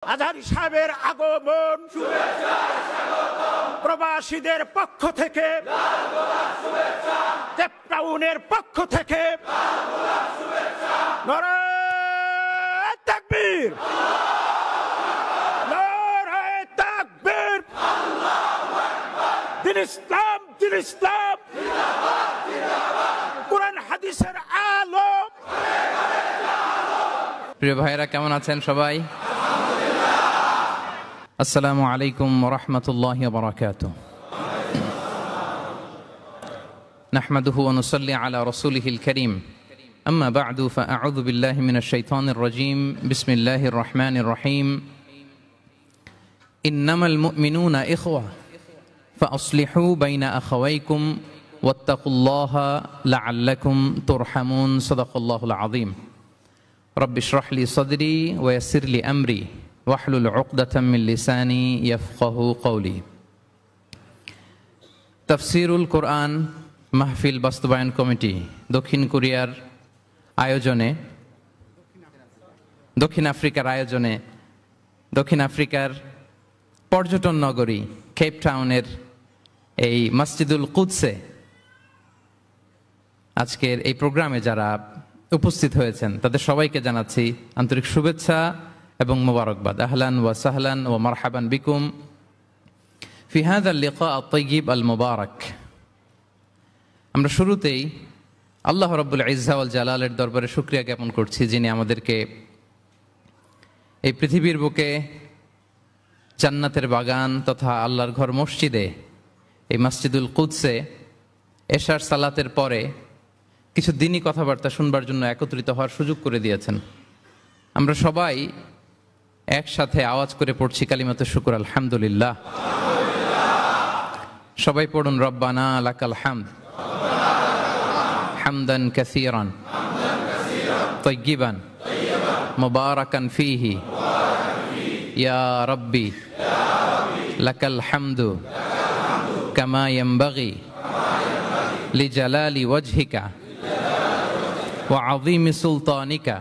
আজহারী সাহেবের আগমন প্রবাসীদের পক্ষ থেকে, কেপ টাউনের পক্ষ থেকে নারায়ে তাকবীর, নারায়ে তাকবীর। দিন ইসলাম, দিন ইসলাম, কোরআন হাদিসের আলো। প্রিয় ভাইরা, কেমন আছেন সবাই? আসসালামু আলাইকুম ওয়া রাহমাতুল্লাহি ওয়া বারাকাতুহু। নাহমাদুহু ওয়া নুসাল্লি আলা রাসূলিহিল কারীম। আম্মা বা'দু ফাআউযু বিল্লাহি মিনাশ শাইতানির রাজীম। বিসমিল্লাহির রাহমানির রাহিম। ইন্নামাল মুমিনুনা ইখওয়া ফাআসলিহু বাইনা আখাওয়াইকুম ওয়াত্তাকুল্লাহা লাআল্লাকুম তুরহামুন। সাদাকাল্লাহুল আযীম। রব্বি ইশরাহ লি সাদরি ওয়া ইয়াসসির লি আমরি ওয়াহলুল উকদাতাম মিন লিসানি ইয়াফকাহু কওলি। তাফসীরুল কোরআন মাহফিল বাস্তবায়ন কমিটি দক্ষিণ কোরিয়ার আয়োজনে, দক্ষিণ আফ্রিকার আয়োজনে, দক্ষিণ আফ্রিকার পর্যটন নগরী কেপ টাউনের এই মসজিদুল কুদসে আজকের এই প্রোগ্রামে যারা উপস্থিত হয়েছেন তাদের সবাইকে জানাচ্ছি আন্তরিক শুভেচ্ছা এবং মোবারকবাদ। আহলান ওয়া সাহলান ওয়া মারহাবান বিকুম ফি হাযাল লিকা আত-তাইয়্যিব আল মুবারাক। আমরা শুরুতেই আল্লাহ রাব্বুল ইজ্জা ওয়াল জালালের দরবারে শুকরিয়া জ্ঞাপন করছি, যিনি আমাদেরকে এই পৃথিবীর বুকে জান্নাতের বাগান তথা আল্লাহর ঘর মসজিদে, এই মসজিদুল কুদসে এশার সালাতের পরে কিছু দিনই কথাবার্তা শুনবার জন্য একত্রিত হওয়ার সুযোগ করে দিয়েছেন। আমরা সবাই একসাথে আওয়াজ করে পড়ছি কালিমাতুশ শুকর, আলহামদুলিল্লাহ। সবাই পড়ুন, রব্বানা লাকাল হামদ হামদান কাসীরান তাইয়্যিবান মুবারাকান ফীহি ইয়া রাব্বি লাকাল হামদু কামা ইয়ানবাগি লিজালালি ওয়াজহিকা ওয়া আযীমি সুলতানিকা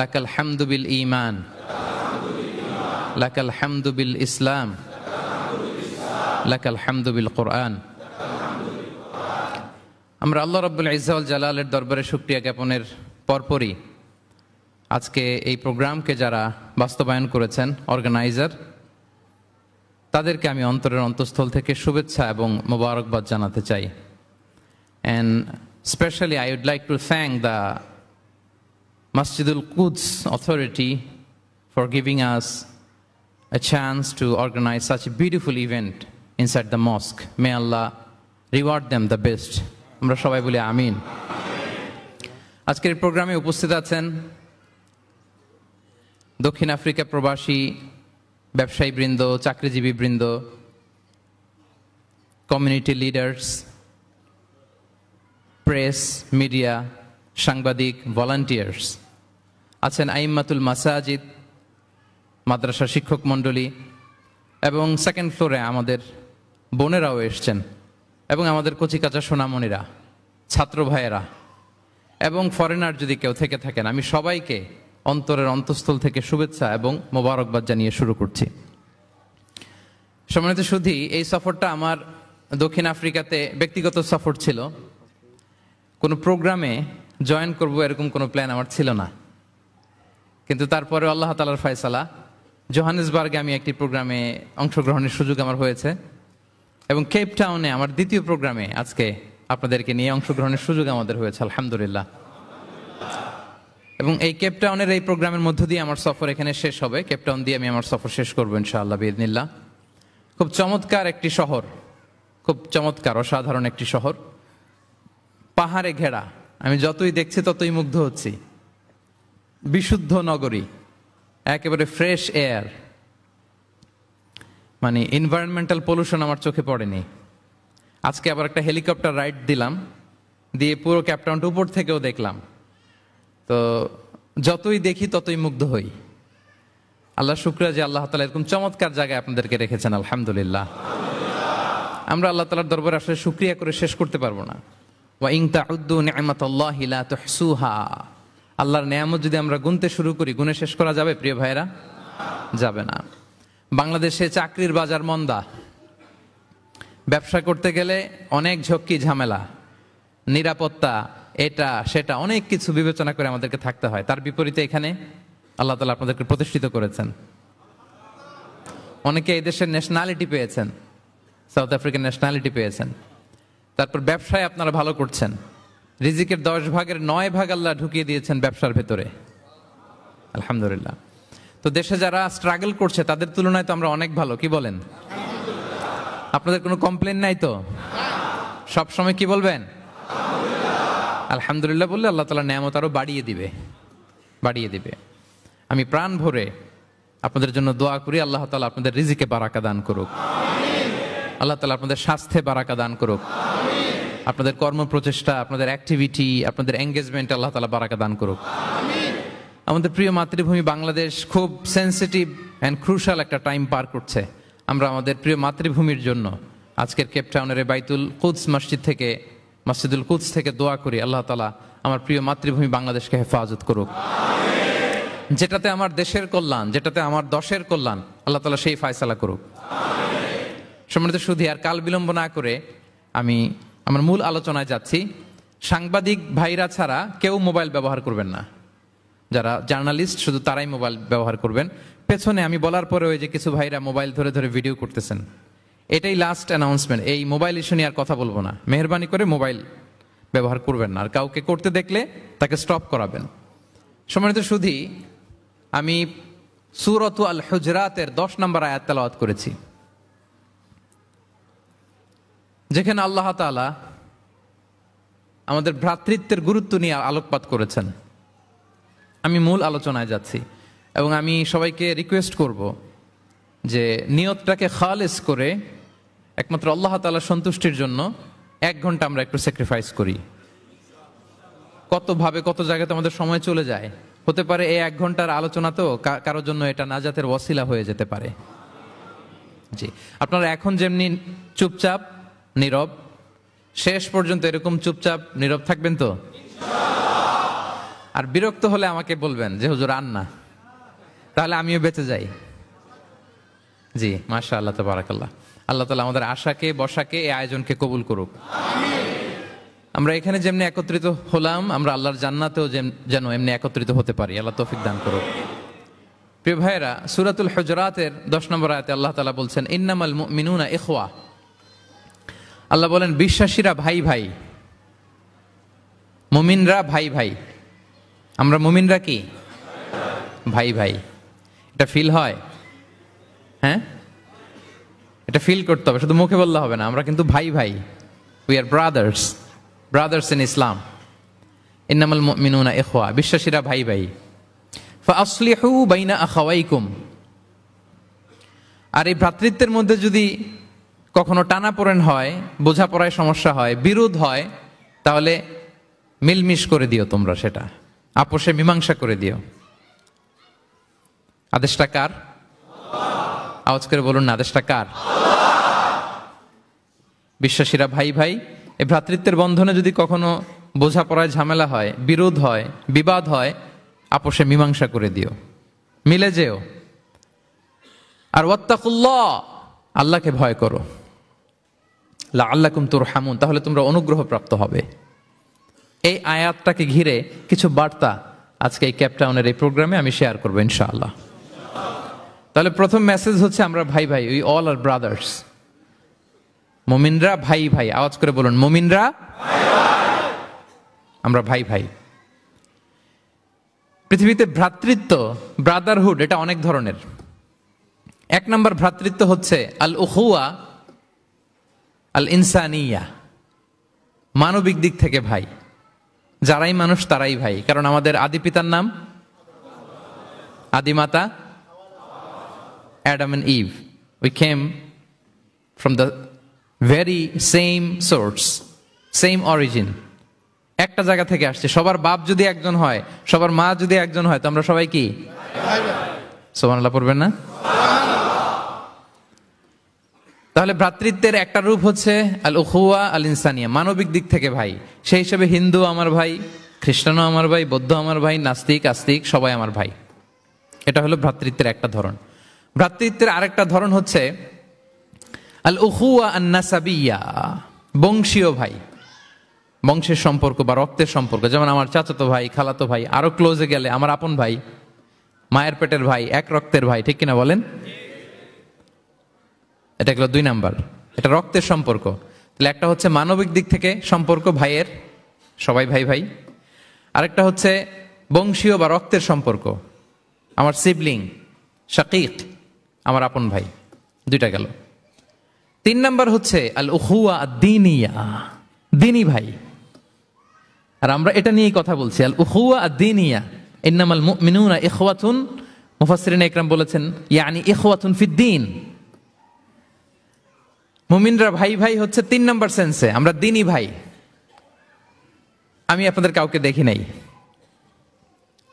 লাকাল হামদু বিল ঈমান লাকাল হামদু বিল ইসলাম লাকাল হামদু বিল কুরআন। আমরা আল্লাহ রাব্বুল ইজ্জা ওয়াল জালালের দরবারে শুকরিয়া জ্ঞাপনের পরপরই আজকে এই প্রোগ্রামকে যারা বাস্তবায়ন করেছেন, অর্গানাইজার, তাদেরকে আমি অন্তরের অন্তঃস্থল থেকে শুভেচ্ছা এবং মোবারকবাদ জানাতে চাই। And specially I would like to thank the Masjidul Quds Authority for giving us a chance to organize such a beautiful event inside the mosque. May Allah reward them the best. আমরা সবাই বলি আমিন। আজকের এই প্রোগ্রামে উপস্থিত আছেন দক্ষিণ Africa প্রবাসী ব্যবসায়ী বৃন্দ, চাকরিজীবী বৃন্দ, কমিউনিটি লিডার্স, প্রেস, মিডিয়া, সাংবাদিক, ভলান্টিয়ার্স আছেন, আইম্মাতুল মাসাজিদ, মাদ্রাসা শিক্ষক মণ্ডলী, এবং সেকেন্ড ফ্লোরে আমাদের বোনেরাও এসছেন, এবং আমাদের কচিকাচা সোনামণিরা, ছাত্র ভাইয়েরা, এবং ফরেনার যদি কেউ থেকে থাকেন, আমি সবাইকে অন্তরের অন্তঃস্থল থেকে শুভেচ্ছা এবং মোবারকবাদ জানিয়ে শুরু করছি। সম্মানিত সুধী, এই সফরটা আমার দক্ষিণ আফ্রিকাতে ব্যক্তিগত সফর ছিল। কোনো প্রোগ্রামে জয়েন করব এরকম কোনো প্ল্যান আমার ছিল না, কিন্তু তারপরে আল্লাহ তাআলার ফয়সালা জোহানেসবার্গে আমি একটি প্রোগ্রামে অংশগ্রহণের সুযোগ আমার হয়েছে, এবং কেপ টাউনে আমার দ্বিতীয় প্রোগ্রামে আজকে আপনাদেরকে নিয়ে অংশগ্রহণের সুযোগ আমাদের হয়েছে, আলহামদুলিল্লাহ। এবং এই কেপ টাউনের এই প্রোগ্রামের মধ্য দিয়ে আমার সফর এখানে শেষ হবে। কেপ টাউন দিয়ে আমি আমার সফর শেষ করবো ইনশাআল্লাহ বিইذনিল্লাহ। খুব চমৎকার একটি শহর, খুব চমৎকার অসাধারণ একটি শহর, পাহাড়ে ঘেরা। আমি যতই দেখছি ততই মুগ্ধ হচ্ছি। বিশুদ্ধ নগরী, একেবারে ফ্রেশ এয়ার, মানে এনভায়রনমেন্টাল পলিউশন আমার চোখে পড়েনি। আজকে আবার একটা হেলিকপ্টার রাইড দিলাম, দিয়ে পুরো কেপ টাউনটা উপর থেকেও দেখলাম। তো যতই দেখি ততই মুগ্ধ হই। আল্লাহ শুকরিয়া যে আল্লাহ তাআলা এরকম চমৎকার জায়গায় আপনাদেরকে রেখেছেন, আলহামদুলিল্লাহ। আমরা আল্লাহ তাআলার দরবারে আসলে শুকরিয়া করে শেষ করতে পারবো না। ওয়া ইন তাউদ্দু নি'মাতাল্লাহি লা তুহসুহা। আল্লাহর নেয়ামত যদি আমরা গুনতে শুরু করি, গুনে শেষ করা যাবে প্রিয় ভাইরা? যাবে না। বাংলাদেশে চাকরির বাজার মন্দা, ব্যবসা করতে গেলে অনেক ঝক্কি ঝামেলা, নিরাপত্তা, এটা সেটা অনেক কিছু বিবেচনা করে আমাদেরকে থাকতে হয়। তার বিপরীতে এখানে আল্লাহ তাআলা আপনাদেরকে প্রতিষ্ঠিত করেছেন। অনেকে এই দেশের ন্যাশনালিটি পেয়েছেন, সাউথ আফ্রিকান ন্যাশনালিটি পেয়েছেন। তারপর ব্যবসায় আপনারা ভালো করছেন, রিজিকের 10 ভাগের 9 ভাগ আল্লাহ ঢুকিয়ে দিয়েছেন ব্যবসার ভেতরে, আলহামদুলিল্লাহ। তো দেশে যারা স্ট্রাগল করছে তাদের তুলনায় তো আমরা অনেক ভালো, কি বলেন? আপনাদের কোনো কমপ্লেন নাই তো? সব সময় কি বলবেন? আলহামদুলিল্লাহ বললে আল্লাহ তাআলা নেয়ামত আরো বাড়িয়ে দিবে। আমি প্রাণ ভরে আপনাদের জন্য দোয়া করি, আল্লাহ তাআলা আপনাদের রিজিকে বারাকা দান করুক, আল্লাহ তাআলা আপনাদের স্বাস্থ্যে বারাকা দান করুক, আপনাদের কর্ম প্রচেষ্টা, আপনাদের অ্যাক্টিভিটি, আপনাদের এঙ্গেজমেন্ট আল্লাহ তাআলা বারাকা দান করুক। আমাদের প্রিয় মাতৃভূমি বাংলাদেশ খুব সেন্সিটিভ অ্যান্ড ক্রুশাল একটা টাইম পার করছে। আমরা আমাদের প্রিয় মাতৃভূমির জন্য আজকের কেপটাউনের বাইতুল কুদস মসজিদুল কুদস থেকে দোয়া করি, আল্লাহ তাআলা আমার প্রিয় মাতৃভূমি বাংলাদেশকে হেফাজত করুক। যেটাতে আমার দেশের কল্যাণ, যেটাতে আমার দশের কল্যাণ, আল্লাহ তাআলা সেই ফয়সালা করুক। সম্মানিত সুধী, আর কাল বিলম্ব না করে আমি আমার মূল আলোচনায় যাচ্ছি। সাংবাদিক ভাইরা ছাড়া কেউ মোবাইল ব্যবহার করবেন না। যারা জার্নালিস্ট শুধু তারাই মোবাইল ব্যবহার করবেন। পেছনে আমি বলার পরে ওই যে কিছু ভাইরা মোবাইল ধরে ধরে ভিডিও করতেছেন, এটাই লাস্ট অ্যানাউন্সমেন্ট। এই মোবাইল ইস্যু নিয়ে আর কথা বলবো না। মেহেরবানি করে মোবাইল ব্যবহার করবেন না, আর কাউকে করতে দেখলে তাকে স্টপ করাবেন। সম্মানিত সুধী, আমি সূরাত আল হুজরাতের 10 নম্বর আয়াত তেলাওয়াত করেছি, যেখানে আল্লাহ তাআলা আমাদের ভ্রাতৃত্বের গুরুত্ব নিয়ে আলোকপাত করেছেন। আমি মূল আলোচনায় যাচ্ছি এবং আমি সবাইকে রিকোয়েস্ট করব যে নিয়তটাকে খালেস করে একমাত্র আল্লাহ তাআলার সন্তুষ্টির জন্য 1 ঘন্টা আমরা একটু স্যাক্রিফাইস করি। কতভাবে কত জায়গাতে আমাদের সময় চলে যায়। হতে পারে এই 1 ঘন্টার আলোচনা তো কারোর জন্য এটা নাজাতের ওয়াসিলা হয়ে যেতে পারে। জি, আপনারা এখন যেমনি চুপচাপ নীরব, শেষ পর্যন্ত এরকম চুপচাপ নীরব থাকবেন তো? আর বিরক্ত হলে আমাকে বলবেন যে হুজুর আন না, তাহলে আমিও বেঁচে যাই। জি, মাশাআল্লাহ, তাবারাকাল্লাহ। আল্লাহ তাআলা আমাদের আশাকে, বসাকে, এই আয়োজনকে কবুল করুক। আমরা এখানে যেমনি একত্রিত হলাম, আমরা আল্লাহর জান্নাতেও যেন এমনি একত্রিত হতে পারি। আল্লাহ তৌফিক দান করুক। প্রিয় ভাইয়েরা, সূরাতুল হুজরাতের 10 নম্বর আয়াতে আল্লাহ তাআলা বলছেন, ইন্নামাল মুমিনুনা ইখওয়া। আল্লাহ বলেন বিশ্বাসীরা ভাই ভাই, মুমিনরা ভাই ভাই। আমরা মুমিনরা কি? ভাই ভাই। এটা ফিল হয়? হ্যাঁ, এটা ফিল করতে হবে, শুধু মুখে বললে হবে না। আমরা কিন্তু ভাই ভাই, উই আর ব্রাদার্স ইন ইসলাম। ইন্নামাল মুমিনুনা ইখওয়া, বিশ্বাসীরা ভাই ভাই। ফাআসলিহু বাইনা আখাওয়াইকুম। আর এই ভ্রাতৃত্বের মধ্যে যদি কখনো টানাপোড়েন হয়, বোঝাপড়ায় সমস্যা হয়, বিরোধ হয়, তাহলে মিলমিশ করে দিও, তোমরা সেটা আপোষে মীমাংসা করে দিও। আদেশটা কার? আওয়াজ করে বলুন না, আদেশটা কার? বিশ্বাসীরা ভাই ভাই। এই ভ্রাতৃত্বের বন্ধনে যদি কখনো বোঝাপড়ায় ঝামেলা হয়, বিরোধ হয়, বিবাদ হয়, আপোষে মীমাংসা করে দিও, মিলে যেও। আর ওয়াত্তাকুল্লাহ, আল্লাহকে ভয় করো, লাআল্লাকুম তুরহামুন, তাহলে তোমরা অনুগ্রহ প্রাপ্ত হবে। এই আয়াতটাকে ঘিরে কিছু বার্তা আজকে এই কেপটাউনের এই প্রোগ্রামে আমি শেয়ার করবো ইনশাআল্লাহ। তাহলে প্রথম মেসেজ হচ্ছে আমরা ভাই ভাই, উই অল আর ব্রাদার্স। মুমিনরা ভাই ভাই, আওয়াজ করে বলুন, মুমিনরা আমরা ভাই ভাই। পৃথিবীতে ভ্রাতৃত্ব, ব্রাদারহুড, এটা অনেক ধরনের। 1 নম্বর ভ্রাতৃত্ব হচ্ছে আল উখুয়া আল ইনসানিয়া, মানবিক দিক থেকে ভাই। যারাই মানুষ তারাই ভাই, কারণ আমাদের আদি পিতার নাম, আদিমাতা Adam and Eve. We came from the very same source, same origin. একটা জায়গা থেকে আসছে। সবার বাপ যদি একজন হয়, সবার মা যদি একজন হয়, তো আমরা সবাই কি? সুবহানাল্লাহ পড়বেন না? তাহলে ভ্রাতৃত্বের একটা রূপ হচ্ছে আল উখুয়া আল ইনসানিয়া, মানবিক দিক থেকে ভাই। সেই হিসেবে হিন্দু আমার ভাই, খ্রিস্টানও আমার ভাই, বৌদ্ধ আমার ভাই, নাস্তিক আস্তিক সবাই আমার ভাই। এটা হলো ভ্রাতৃত্বের একটা ধরন। ভ্রাতৃত্বের আরেকটা ধরন হচ্ছে আল উখুয়া আন নাসাবিয়া, বংশীয় ভাই, বংশের সম্পর্ক বা রক্তের সম্পর্ক। যেমন আমার চাচাতো ভাই, খালাতো ভাই, আরো ক্লোজে গেলে আমার আপন ভাই, মায়ের পেটের ভাই, এক রক্তের ভাই, ঠিক কিনা বলেন? এটা গেল 2 নাম্বার, এটা রক্তের সম্পর্ক। তাহলে একটা হচ্ছে মানবিক দিক থেকে সম্পর্ক ভাইয়ের, সবাই ভাই ভাই। আরেকটা হচ্ছে বংশীয় বা রক্তের সম্পর্ক, আমার সিবলিং, শাকিক, আমার আপন ভাই, 2টা গেল। 3 নাম্বার হচ্ছে আল উখুয়া আদ-দীনিয়া, দ্বীনি ভাই। আর আমরা এটা নিয়েই কথা বলছি, আল উখুয়া আদ-দীনিয়া, ইন্নামাল মুমিনুনা ইখওয়াতুন। মুফাসসিরিন ইকরাম বলেছেন ইয়ানি ইখওয়াতুন ফিদ-দীন। মুমিনরা ভাই ভাই হচ্ছে 3 নাম্বার সেন্সে, আমরা দ্বীনি ভাই। আমি আপনাদের কাউকে দেখি নাই,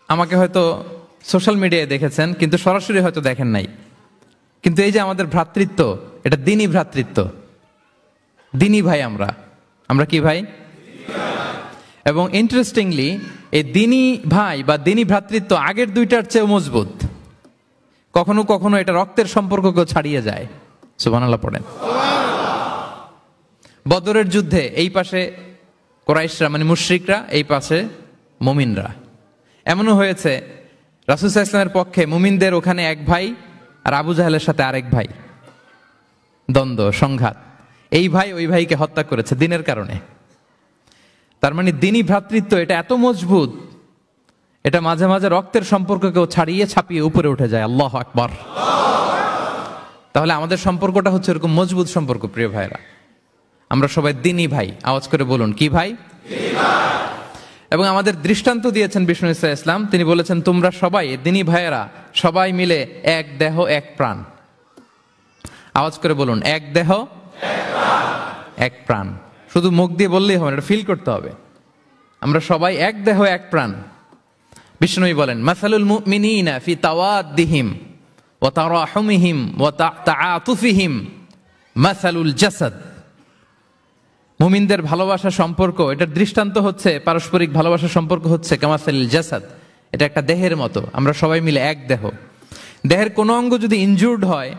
আমাকে হয়তো সোশ্যাল মিডিয়ায় দেখেছেন, কিন্তু সরাসরি হয়তো দেখেন নাই। কিন্তু এই যে আমাদের ভ্রাতৃত্ব, এটা দ্বীনি ভ্রাতৃত্ব, দ্বীনি ভাই। আমরা কি ভাই? এবং ইন্টারেস্টিংলি এই দ্বীনি ভাই বা দ্বীনি ভ্রাতৃত্ব আগের 2টার চেয়ে মজবুত। কখনো কখনো এটা রক্তের সম্পর্ককেও ছাড়িয়ে যায়। সুবহানাল্লাহ পড়েন। বদরের যুদ্ধে এই পাশে কুরাইশরা মানে মুশরিকরা, এই পাশে মুমিনরা। এমনও হয়েছে রাসূল সাল্লাল্লাহু আলাইহি ওয়াসাল্লামের পক্ষে মুমিনদের ওখানে এক ভাই, আর আবু জাহেলের সাথে আরেক ভাই, দ্বন্দ্ব সংঘাত। এই ভাই ওই ভাইকে হত্যা করেছে দ্বীনের কারণে। তার মানে দ্বীনি ভ্রাতৃত্ব এটা এত মজবুত, এটা মাঝে মাঝে রক্তের সম্পর্ককেও ছাড়িয়ে ছাপিয়ে উপরে উঠে যায়। আল্লাহু আকবার। তাহলে আমাদের সম্পর্কটা হচ্ছে এরকম মজবুত সম্পর্ক। প্রিয় ভাইরা, আমরা সবাই দ্বীনি ভাই। আওয়াজ করে বলুন, কি ভাই? এবং আমাদের দৃষ্টান্ত দিয়েছেন বিষ্ণু ইসা ইসলাম। তিনি বলেছেন তোমরা সবাই দ্বীনি ভাইয়েরা সবাই মিলে এক দেহ এক প্রাণ। আওয়াজ করে বলুন, এক দেহ এক প্রাণ। শুধু মুখ দিয়ে বললেই হবে, এটা ফিল করতে হবে। আমরা সবাই এক দেহ এক প্রাণ। বিষ্ণুই বলেন মাসালুল মুমিনিনা ফি তাওয়াদ্দিহিম ওয়া তারাহুমিহিম ওয়া তাআতুফিহিম মাসালুল জাসাদ। মুমিনদের ভালোবাসা সম্পর্ক, এটার দৃষ্টান্ত হচ্ছে পারস্পরিক ভালোবাসা সম্পর্ক হচ্ছে কামাসালিল জাসাদ, এটা একটা দেহের মতো। আমরা সবাই মিলে এক দেহ। দেহের কোনো অঙ্গ যদি ইনজুর্ড হয়,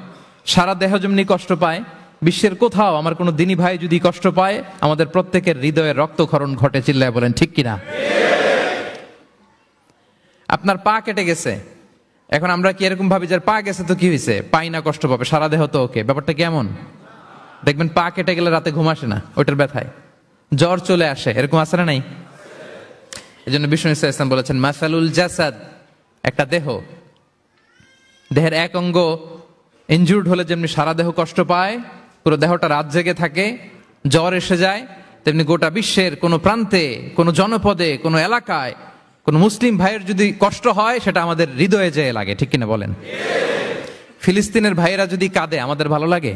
সারা দেহ যেমনি কষ্ট পায়, বিশ্বের কোথাও আমার কোনো দ্বীনি ভাই যদি কষ্ট পায়, আমাদের প্রত্যেকের হৃদয়ের রক্তক্ষরণ ঘটে। চিল্লায় বলেন ঠিক কিনা? আপনার পা কেটে গেছে, এখন আমরা কি এরকম ভাবি যে পা গেছে তো কি হয়েছে, পাই না, কষ্ট পাবে, সারা দেহ তো ওকে। ব্যাপারটা কেমন? দেখবেন পা কেটে গেলে রাতে ঘুম আসে না, ওইটার ব্যথায় জ্বর চলে আসে, এরকম আছে না নাই? এই জন্য বিষ্ণু ইসলাম বলেছেন মাসালুল জাসাদ, একটা দেহ, দেহের এক অঙ্গ ইনজুর্ড হলে যেমনি সারা দেহ কষ্ট পায়, পুরো দেহটা রাত জেগে থাকে, জ্বর এসে যায়, তেমনি গোটা বিশ্বের কোনো প্রান্তে, কোনো জনপদে, কোনো এলাকায় কোনো মুসলিম ভাইয়ের যদি কষ্ট হয়, সেটা আমাদের হৃদয়ে যেয়ে লাগে। ঠিক কিনা বলেন? ফিলিস্তিনের ভাইয়েরা যদি কাঁদে, আমাদের ভালো লাগে?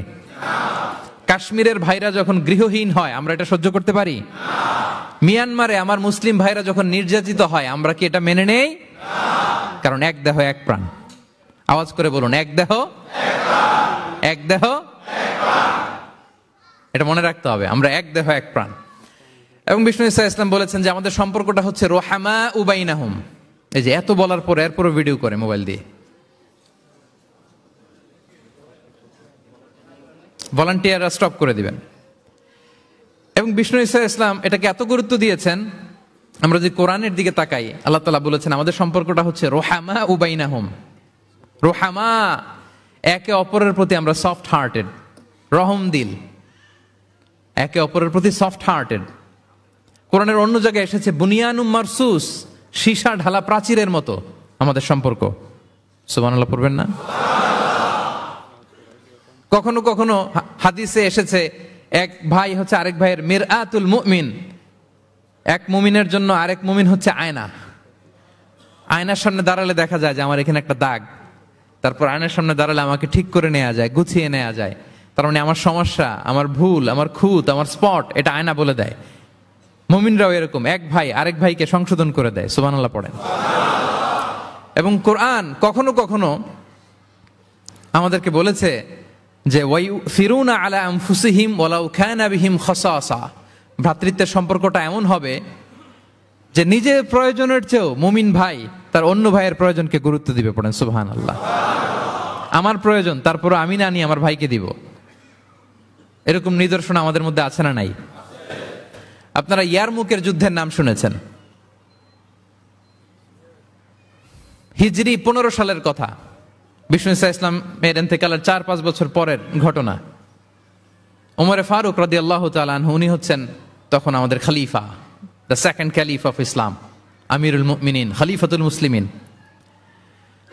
কাশ্মীরের ভাইরা যখন গৃহহীন হয়, আমরা এটা সহ্য করতে পারি? মিয়ানমারে আমার মুসলিম ভাইরা যখন নির্যাতিত হয়, আমরা কি এটা মেনে নেই? কারণ এক দেহ এক প্রাণ। আওয়াজ করে বলুন, এক দেহ এক দেহ। এটা মনে রাখতে হবে, আমরা এক দেহ এক প্রাণ। এবং বিষ্ণু ইসা ইসলাম বলেছেন যে আমাদের সম্পর্কটা হচ্ছে রোহামা উবাইনাহুম। এই যে এত বলার পর এরপরও ভিডিও করে মোবাইল দিয়ে, ভলান্টিয়াররা স্টপ করে দিবেন। এবং বিষ্ণু ইসা ইসলাম এটাকে এত গুরুত্ব দিয়েছেন, আমরা যদি কোরআনের দিকে তাকাই, আল্লাহ তাআলা বলেছেন আমাদের সম্পর্কটা হচ্ছে রোহামা উবাইনাহুম। রোহামা, একে অপরের প্রতি আমরা সফট হার্টেড, রহম দিল, একে অপরের প্রতি সফট হার্টেড। কোরআনের অন্য জায়গায় এসেছে বুনিয়ানুম মারসুস, সীসা ঢালা প্রাচীরের মতো আমাদের সম্পর্ক। সুবহানাল্লাহ পড়বেন না? কখনো কখনো হাদিসে এসেছে এক ভাই হচ্ছে আরেক ভাইয়ের মিরআতুল মুমিন। এক মুমিনের জন্য আরেক মুমিন হচ্ছে আয়না। আয়নার সামনে দাঁড়ালে দেখা যায় যে আমার এখানে একটা দাগ, তারপর আয়নার সামনে দাঁড়ালে আমাকে ঠিক করে নেওয়া যায়, গুছিয়ে নেওয়া যায়। তার মানে আমার সমস্যা, আমার ভুল, আমার খুঁত, আমার স্পট, এটা আয়না বলে দেয়। মুমিনরাও এরকম, এক ভাই আরেক ভাইকে সংশোধন করে দেয়। সুবহানাল্লাহ পড়েন। এবং কোরআন কখনো কখনো আমাদেরকে বলেছে যে ওয়ায়ুসিরুনা আলা আনফুসিহিম ওয়ালাউ কানা বিহিম খাসাসা। ভ্রাতৃত্বের সম্পর্কটা এমন হবে যে নিজের প্রয়োজনের চেয়েও মুমিন ভাই তার অন্য ভাইয়ের প্রয়োজনকে গুরুত্ব দিবে। পড়েন সুবহানাল্লাহ। আমার প্রয়োজন, তারপর আমি না নিয়ে আমার ভাইকে দিব, এরকম নিদর্শন আমাদের মধ্যে আছে না নাই? আপনারা ইয়ারমুকের যুদ্ধের নাম শুনেছেন, হিজরি 15 সালের কথা। বিষ্ণু ইসা ইসলামের ইন্তেকালের 4-5 বছর পরের ঘটনা। ওমরে ফারুক রাদিয়াল্লাহু তাআলা আনহু, উনি হচ্ছেন তখন আমাদের খলিফা, the second caliph of Islam, আমিরুল মুমিনিন, খলিফাতুল মুসলিমিন।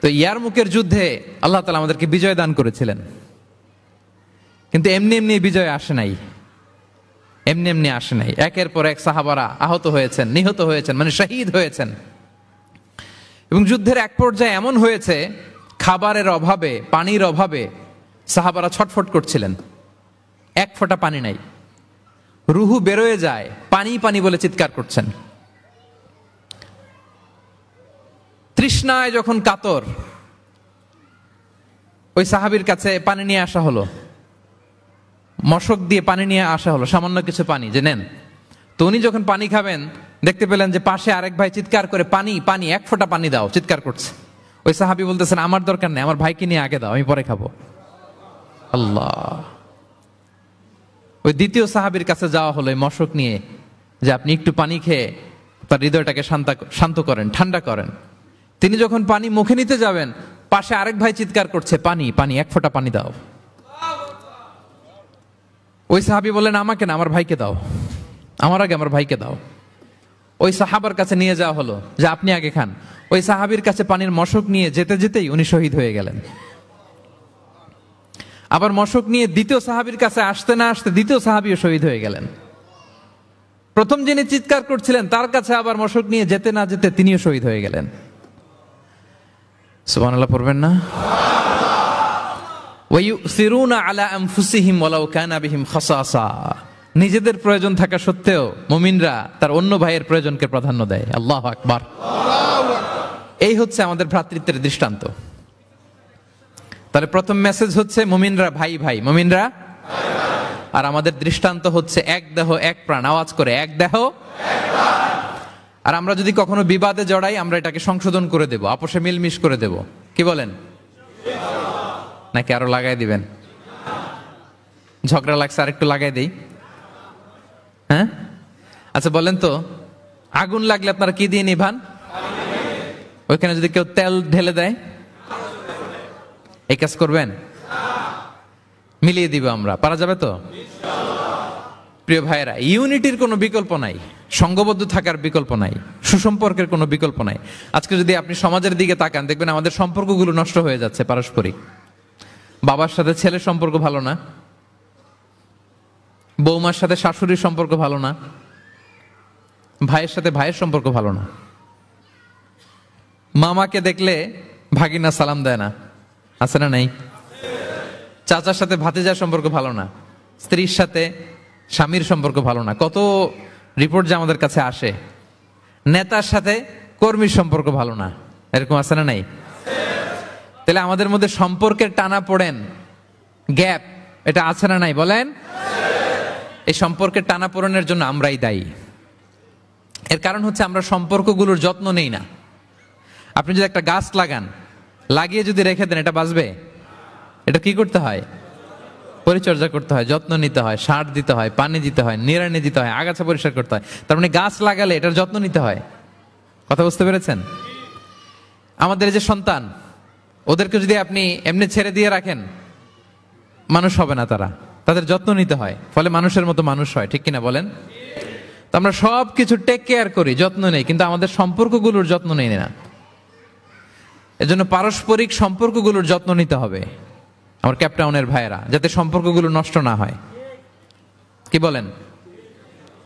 তো ইয়ারমুকের যুদ্ধে আল্লাহ তাআলা আমাদেরকে বিজয় দান করেছিলেন, কিন্তু এমনি এমনি বিজয় আসে নাই, এমনি এমনি আসে নাই। একের পর এক সাহাবারা আহত হয়েছেন, নিহত হয়েছেন, মানে শহীদ হয়েছেন। এবং যুদ্ধের এক পর্যায়ে এমন হয়েছে, খাবারের অভাবে, পানির অভাবে সাহাবারা ছটফট করছিলেন, এক ফোঁটা পানি নাই, রুহু বেরোয় যায়, পানি পানি বলে চিৎকার করছেন। তৃষ্ণায় যখন কাতর, ওই সাহাবীর কাছে পানি নিয়ে আসা হলো, মশক দিয়ে পানি নিয়ে আসা হলো, সামান্য কিছু পানি, যে নেন। তো উনি যখন পানি খাবেন, দেখতে পেলেন যে পাশে আরেক ভাই চিৎকার করে, পানি পানি, এক ফোঁটা পানি দাও, চিৎকার করছে। ওই সাহাবী বলতেছেন, আমার দরকার নেই, আমার ভাইকে নিয়ে আগে দাও, আমি পরে খাবো। আল্লাহ। ওই দ্বিতীয় সাহাবীর কাছে যাওয়া হলো এই মশক নিয়ে, যে আপনি একটু পানি খেয়ে তার হৃদয়টাকে শান্ত করেন, ঠান্ডা করেন। তিনি যখন পানি মুখে নিতে যাবেন, পাশে আরেক ভাই চিৎকার করছে, পানি পানি, এক ফোঁটা পানি দাও। ওই সাহাবী বললেন, আমাকে না, আমার ভাইকে দাও, আমার আগে আমার ভাইকে দাও। ওই সাহাবার কাছে নিয়ে যাওয়া হলো, যে আপনি আগে খান। ওই সাহাবীর কাছে পানির মশক নিয়ে যেতে যেতেই উনি শহীদ হয়ে গেলেন। আবার মশক নিয়ে দ্বিতীয় সাহাবীর কাছে আসতে না আসতে দ্বিতীয় সাহাবীও শহীদ হয়ে গেলেন। প্রথম যিনি চিৎকার করছিলেন তার কাছে আবার মশক নিয়ে যেতে না যেতে তিনিও শহীদ হয়ে গেলেন। সুবহানাল্লাহ পড়বেন না? ওয়ায়ুসিরুনা আলা আনফুসিহিম ওয়ালাউ কানা বিহিম খাসাসা। নিজেদের প্রয়োজন থাকা সত্ত্বেও মুমিনরা তার অন্য ভাইয়ের প্রয়োজনকে প্রাধান্য দেয়। আল্লাহু আকবার। এই হচ্ছে আমাদের ভ্রাতৃত্বের দৃষ্টান্ত। তাহলে প্রথম মেসেজ হচ্ছে মুমিনরা ভাই ভাই, মুমিনরা। আর আমাদের দৃষ্টান্ত হচ্ছে এক দেহ এক প্রাণ। আওয়াজ করে, এক দেহ এক প্রাণ। আর আমরা যদি কখনো বিবাদে জড়াই, আমরা এটাকে সংশোধন করে দেব, আপোষে মিলমিশ করে দেব। কি বলেন? নাকি আরো লাগাই দিবেন? ঝগড়া লাগছে, আর একটু লাগাই দেই। হ্যাঁ, আচ্ছা বলেন তো, আগুন লাগলে আপনারা কি দিয়ে নিভান? ওইখানে যদি কেউ তেল ঢেলে দেয়, এই কাজ করবেন? মিলিয়ে দিব আমরা, পারা যাবে তো? প্রিয় ভাইয়েরা, ইউনিটির কোনো বিকল্প নাই, সংঘবদ্ধ থাকার বিকল্প নাই, সুসম্পর্কের কোনো বিকল্প নাই। আজকে যদি আপনি সমাজের দিকে তাকান, দেখবেন আমাদের সম্পর্কগুলো নষ্ট হয়ে যাচ্ছে পারস্পরিক। বাবার সাথে ছেলের সম্পর্ক ভালো না, বৌমার সাথে শাশুড়ির সম্পর্ক ভালো না, ভাইয়ের সাথে ভাইয়ের সম্পর্ক ভালো না, মামাকে দেখলে ভাগিনা সালাম দেয় না, আছে না নাই? চাচার সাথে ভাতিজার সম্পর্ক ভালো না, স্ত্রীর সাথে স্বামীর সম্পর্ক ভালো না। কত রিপোর্ট যে আমাদের কাছে আসে। নেতার সাথে কর্মীর সম্পর্ক ভালো না, এরকম আছে না নাই? তাহলে আমাদের মধ্যে সম্পর্কের টানা পড়েন, গ্যাপ, এটা আছে না নাই বলেন? এই সম্পর্কের টানা পড়েনের জন্য আমরাই দায়ী। এর কারণ হচ্ছে আমরা সম্পর্কগুলোর যত্ন নেই না। আপনি যদি একটা গাছ লাগান, লাগিয়ে যদি রেখে দেন, এটা বাঁচবে? এটা কি করতে হয়? পরিচর্যা করতে হয়, যত্ন নিতে হয়, সার দিতে হয়, পানি দিতে হয়, নিড়ানি দিতে হয়, আগাছা পরিষ্কার করতে হয়। তার মানে গাছ লাগালে এটার যত্ন নিতে হয়। কথা বুঝতে পেরেছেন? আমাদের যে সন্তান, ওদেরকে যদি আপনি এমনি ছেড়ে দিয়ে রাখেন, মানুষ হবে না তারা, তাদের যত্ন নিতে হয়, ফলে মানুষের মতো মানুষ হয়। ঠিক কিনা বলেন? তো আমরা সব কিছু টেক কেয়ার করি, যত্ন নেই, কিন্তু আমাদের সম্পর্কগুলোর যত্ন নেই না। এজন্য পারস্পরিক সম্পর্কগুলোর যত্ন নিতে হবে আমার ক্যাপটাউনের ভাইয়েরা, যাতে সম্পর্কগুলো নষ্ট না হয়। কি বলেন?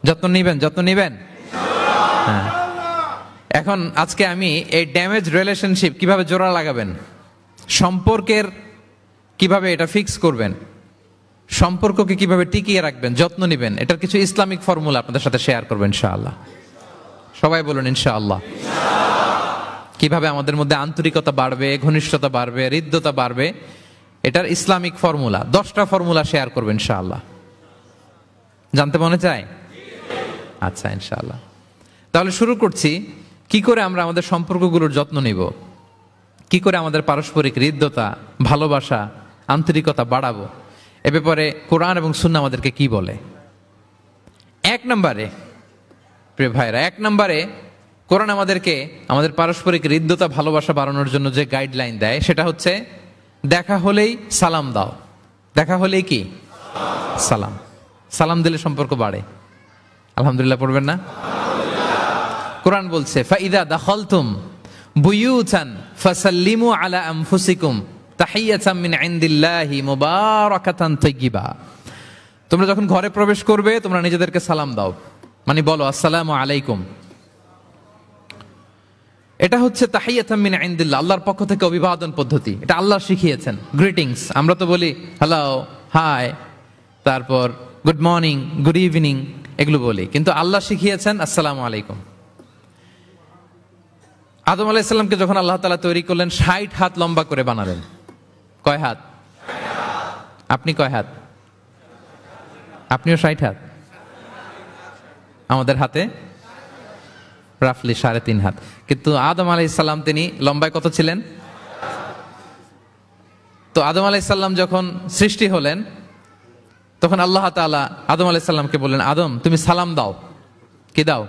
যত্ন নিবেন? যত্ন নিবেন? হ্যাঁ। এখন আজকে আমি এই ড্যামেজ রিলেশনশিপ কিভাবে জোড়া লাগাবেন, সম্পর্কের কিভাবে এটা ফিক্স করবেন, সম্পর্ককে কিভাবে টিকিয়ে রাখবেন, যত্ন নিবেন, এটার কিছু ইসলামিক ফর্মুলা আপনাদের সাথে শেয়ার করবেন ইনশাআল্লাহ। সবাই বলুন ইনশাআল্লাহ। কিভাবে আমাদের মধ্যে আন্তরিকতা বাড়বে, ঘনিষ্ঠতা বাড়বে, হৃদ্যতা বাড়বে, এটার ইসলামিক ফর্মুলা 10টা ফর্মুলা শেয়ার করবেন ইনশাআল্লাহ। জানতে মনে চায়? আচ্ছা ইনশাআল্লাহ। তাহলে শুরু করছি, কি করে আমরা আমাদের সম্পর্কগুলোর যত্ন নিব, কি করে আমাদের পারস্পরিক হৃদ্যতা, ভালোবাসা, আন্তরিকতা বাড়াবো, এ ব্যাপারে কোরআন এবং সুন্নাহ আমাদেরকে কি বলে। এক নম্বরে প্রিয় ভাইরা, এক নম্বরে কোরআন আমাদেরকে আমাদের পারস্পরিক হৃদ্যতা, ভালোবাসা বাড়ানোর জন্য যে গাইডলাইন দেয় সেটা হচ্ছে দেখা হলেই সালাম দাও। দেখা হলেই কি সালাম, সালাম দিলে সম্পর্ক বাড়ে। আলহামদুলিল্লাহ পড়বেন না? কোরআন বলছে ফাইদা দাখালতুম বুয়ুতান ফাসাল্লিমু আলা আনফুসিকুম তাহিয়াতাম মিন ইনদিল্লাহি মুবারাকাতান তাইয়্যিবা। তোমরা যখন ঘরে প্রবেশ করবে তোমরা নিজেদেরকে সালাম দাও, মানে বলো আসসালামু আলাইকুম। এটা হচ্ছে তাহিয়াতাম মিন ইনদিল্লাহ, আল্লাহর পক্ষ থেকে অভিবাদন পদ্ধতি। এটা আল্লাহ শিখিয়েছেন। গ্রিটিংস আমরা তো বলি হ্যালো, হাই, তারপর গুড মর্নিং, গুড ইভিনিং, এগুলো বলি, কিন্তু আল্লাহ শিখিয়েছেন আসসালামু আলাইকুম। আদম আলাইহিস সালামকে যখন আল্লাহ তাআলা তৈরি করলেন 60 হাত লম্বা করে বানালেন। কয় হাত? আপনি কয় হাত? আপনিও 60 হাত? আমাদের হাতে রাফলি 3.5 হাত। কিন্তু আদম আলাইহিস সালাম তিনি লম্বায় কত ছিলেন? তো আদম আলাইহিস সালাম যখন সৃষ্টি হলেন তখন আল্লাহ তাআলা আদম আলাইহিস সালামকে বললেন, আদম তুমি সালাম দাও। কি দাও?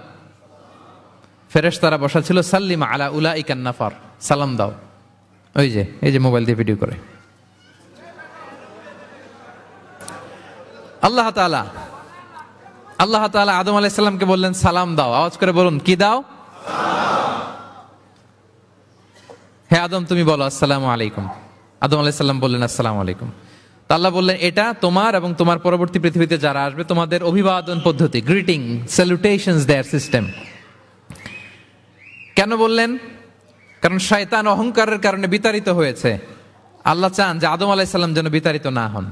ফেরেশতারা বসা ছিল, সাল্লিম আলা উলাইকান নাফার, সালাম দাও। ওই যে এই যে মোবাইল দিয়ে ভিডিও করে আল্লাহ তাআলা আদম আলাইহিস সালামকে বললেন সালাম দাও। আওয়াজ করে বলুন, কি দাও? হে আদম তুমি বলো আসসালামু আলাইকুম। আদম আলাইহিস সালাম বললেন আসসালামু আলাইকুম। তা আল্লাহ বললেন এটা তোমার এবং তোমার পরবর্তী পৃথিবীতে যারা আসবে তোমাদের অভিবাদন পদ্ধতি, গ্রিটিং, স্যালুটেশনস দেয়ার সিস্টেম। কেন বললেন? কারণ শয়তান অহংকারের কারণে বিতাড়িত হয়েছে। আল্লাহ চান যে আদম আলাইহিস সালাম যেন বিতাড়িত না হন।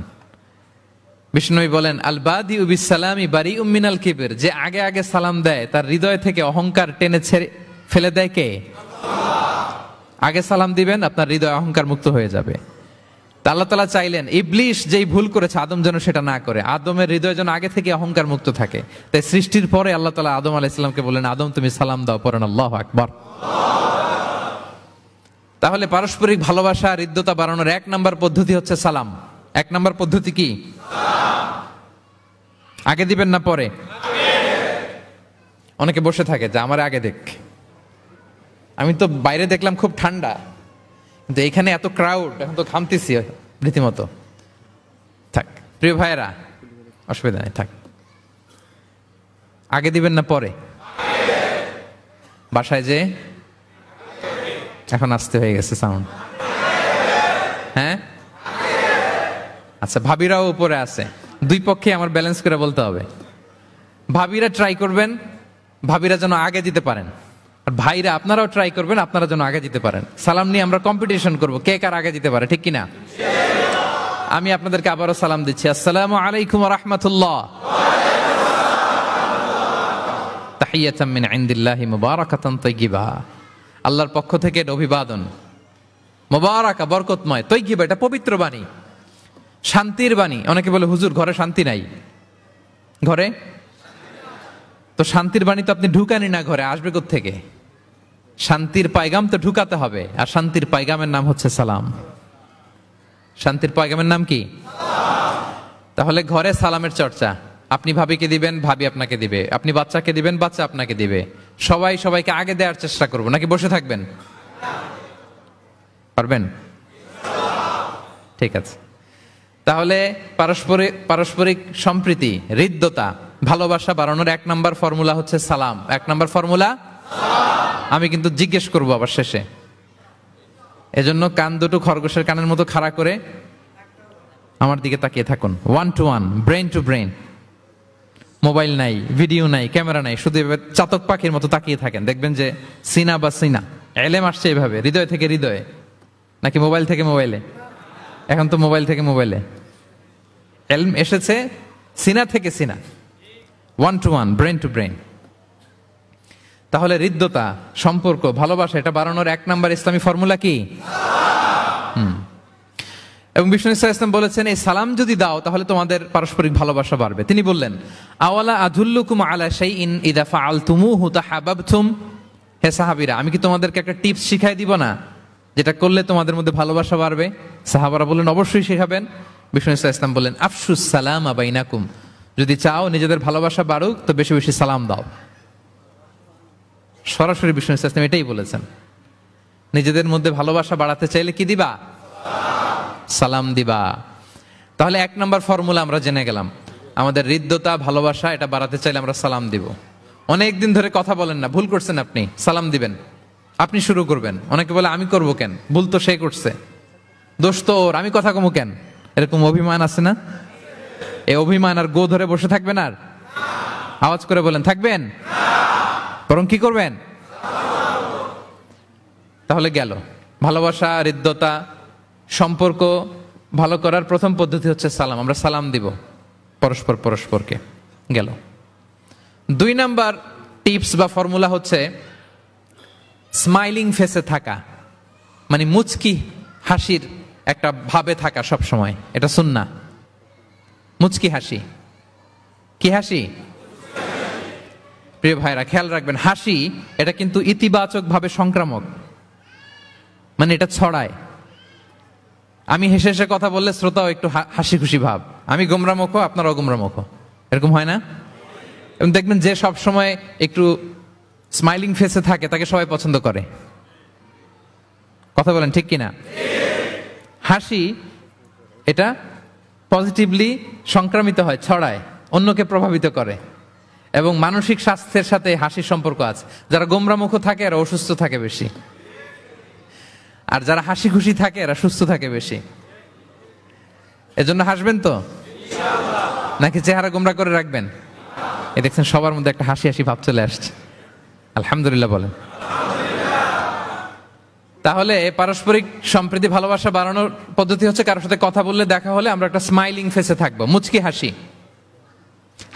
বিষ্ণু বলেন আল বাদিউ বিস সালামি বারিউম মিনাল কিবর, যে আগে আগে সালাম দেয় তার হৃদয় থেকে অহংকার টেনে ছেড়ে ফেলে দেয় কে? আগে সালাম দিবেন, আপনার হৃদয় অহংকার মুক্ত হয়ে যাবে। তা আল্লাহ তাআলা চাইলেন ইবলিশ যেই ভুল করেছে আদম যেন সেটা না করে, আদমের হৃদয় যেন আগে থেকে অহংকার মুক্ত থাকে। তাই সৃষ্টির পরে আল্লাহ তাআলা আদম আলাইহিস সালামকে বললেন, আদম তুমি সালাম দাও। পড়েন আল্লাহু আকবার। তাহলে পারস্পরিক ভালোবাসা, হৃদ্যতা বাড়ানোর 1 নম্বর পদ্ধতি হচ্ছে সালাম। 1 নম্বর পদ্ধতি কি? আগে দিবেন না পরে? অনেকে বসে থাকে যে আমার আগে দেখ। আমি তো বাইরে দেখলাম খুব ঠান্ডা, কিন্তু এখানে এত ক্রাউড, এখন তো ঘামতেছি রীতিমতো। থাক প্রিয় ভাইয়েরা, অসুবিধা নেই, থাক। আগে দিবেন না পরে? বাসায় যে এখন আসতে হয়ে গেছে সাউন্ড। হ্যাঁ আচ্ছা, ভাবিরাও উপরে আছে। দুই পক্ষে আমার ব্যালেন্স করে বলতে হবে। ভাবিরা ট্রাই করবেন, ভাবিরা যেন আগে দিতে পারেন, আর ভাইরা আপনারাও ট্রাই করবেন, আপনারা যেন আগে দিতে পারেন। সালাম নিয়ে আমরা কম্পিটিশন করব, কে কার আগে দিতে পারে, ঠিক কিনা? আমি আপনাদেরকে আবারও সালাম দিচ্ছি, আসসালামু আলাইকুম ওয়া রাহমাতুল্লাহ। তাহিয়াতাম মিন ইনদিল্লাহি মুবারাকাতান তাইয়্যিবা, আল্লাহর পক্ষ থেকে অভিবাদন, মুবারাকা বরকতময়, তাইয়্যিবা এটা পবিত্র বাণী, শান্তির বাণী। অনেকে বলে হুজুর ঘরে শান্তি নাই। ঘরে তো শান্তির বাণী তো আপনি ঢুকানি না, ঘরে আসবে কোত্থেকে? শান্তির পায়গাম তো ঢুকাতে হবে, আর শান্তির পায়গামের নাম হচ্ছে সালাম। শান্তির পায়গামের নাম কি? তাহলে ঘরে সালামের চর্চা। আপনি ভাবিকে দিবেন, ভাবি আপনাকে দিবে। আপনি বাচ্চাকে দিবেন, বাচ্চা আপনাকে দিবে। সবাই সবাইকে আগে দেওয়ার চেষ্টা করবো, নাকি বসে থাকবেন? পারবেন? ঠিক আছে। তাহলে পারস্পরিক সম্প্রীতি, হৃদ্যতা, ভালোবাসা বাড়ানোর 1 নম্বর ফর্মুলা হচ্ছে সালাম। 1 নম্বর ফর্মুলা। আমি কিন্তু জিজ্ঞেস করবো আবার শেষে, এজন্য কান দুটো খরগোশের কানের মতো খাড়া করে আমার দিকে তাকিয়ে থাকুন। 1 to 1, brain to brain. Mobile নাই, ভিডিও নাই, ক্যামেরা নাই, শুধু এভাবে চাতক পাখির মতো তাকিয়ে থাকেন, দেখবেন যে সিনা বা সিনা এলেম আসছে এইভাবে, হৃদয় থেকে হৃদয়ে, নাকি মোবাইল থেকে মোবাইলে? এখন তো মোবাইল থেকে মোবাইলে এলম এসেছে, সিনা থেকে সিনা। 1 to 1, ব্রেন টু ব্রেন। তাহলে হৃদ্যতা, সম্পর্ক, ভালোবাসা এটা বাড়ানোর 1 নম্বর ইসলামী ফর্মুলা কি? এবং বিষ্ণু সাল্লাল্লাহু আলাইহি ওয়াসাল্লাম বলেছেন এই সালাম যদি দাও তাহলে তোমাদের পারস্পরিক ভালোবাসা বাড়বে। তিনি বললেন, আওয়ালা আদুল্লুকুম আলা শাইইন ইযা ফাআলতুমুহু তাহাব্বাবতুম। হে সাহাবীরা, আমি কি তোমাদেরকে একটা টিপস শিখাই দিব না যেটা করলে তোমাদের মধ্যে ভালোবাসা বাড়বে? সাহাবারা বললেন, অবশ্যই শেখাবেন। বিষ্ণু সাল্লাল্লাহু আলাইহি ওয়াসাল্লাম বললেন, আফশুস সালামা বাইনাকুম। যদি চাও নিজেদের ভালোবাসা বাড়ুক তো বেশি বেশি সালাম দাও। সরাসরি বিষ্ণু সাল্লাল্লাহু আলাইহি ওয়াসাল্লাম এটাই বলেছেন। নিজেদের মধ্যে ভালোবাসা বাড়াতে চাইলে কি দিবা? সালাম দিবা। তাহলে 1 নম্বর ফর্মুলা আমরা জেনে গেলাম, আমাদের হৃদ্যতা ভালোবাসা এটা বাড়াতে চাইলে আমরা সালাম দিব। অনেকদিন ধরে কথা বলেন না, ভুল করছেন আপনি, সালাম দিবেন, আপনি শুরু করবেন। অনেকে বলে আমি করব কেন, ভুল তো সে করছে, দোষ তো ওর, আমি কথা কমু কেন, এরকম অভিমান আছে না? এই অভিমান আর গো ধরে বসে থাকবেন? আর আওয়াজ করে বলেন, থাকবেন? বরং কি করবেন? তাহলে গেল ভালোবাসা, হৃদ্যতা, সম্পর্ক ভালো করার প্রথম পদ্ধতি হচ্ছে সালাম। আমরা সালাম দিব পরস্পরকে। গেল 2 নাম্বার টিপস বা ফর্মুলা হচ্ছে স্মাইলিং ফেসে থাকা, মানে মুচকি হাসির একটা ভাবে থাকা সব সময়। এটা সুন্নাহ। মুচকি হাসি। কি হাসি? প্রিয় ভাইরা খেয়াল রাখবেন, হাসি এটা কিন্তু ইতিবাচক ভাবে সংক্রামক, মানে এটা ছড়ায়। আমি হেসে হেসে কথা বললে শ্রোতাও একটু হাসি খুশি ভাব, আমি গোমরামুখ আপনারাও গোমরামুখ, এরকম হয় না? এবং দেখবেন যে সব সময় একটু স্মাইলিং ফেসে থাকে তাকে সবাই পছন্দ করে। কথা বলেন ঠিক কিনা? হাসি এটা পজিটিভলি সংক্রামিত হয়, ছড়ায়, অন্যকে প্রভাবিত করে, এবং মানসিক স্বাস্থ্যের সাথে হাসির সম্পর্ক আছে। যারা গোমরামুখ থাকে এরা অসুস্থ থাকে বেশি, আর যারা হাসি খুশি থাকে এরা সুস্থ থাকে বেশি। এজন্য হাসবেন তো, নাকি চেহারা গোমরা করে রাখবেন? এই দেখছেন সবার মধ্যে একটা হাসি হাসি ভাব চলে আসছে, আলহামদুলিল্লাহ বলেন। তাহলে পারস্পরিক সম্প্রীতি ভালোবাসা বাড়ানোর পদ্ধতি হচ্ছে কারোর সাথে কথা বললে, দেখা হলে আমরা একটা স্মাইলিং ফেসে থাকবো, মুচকি হাসি।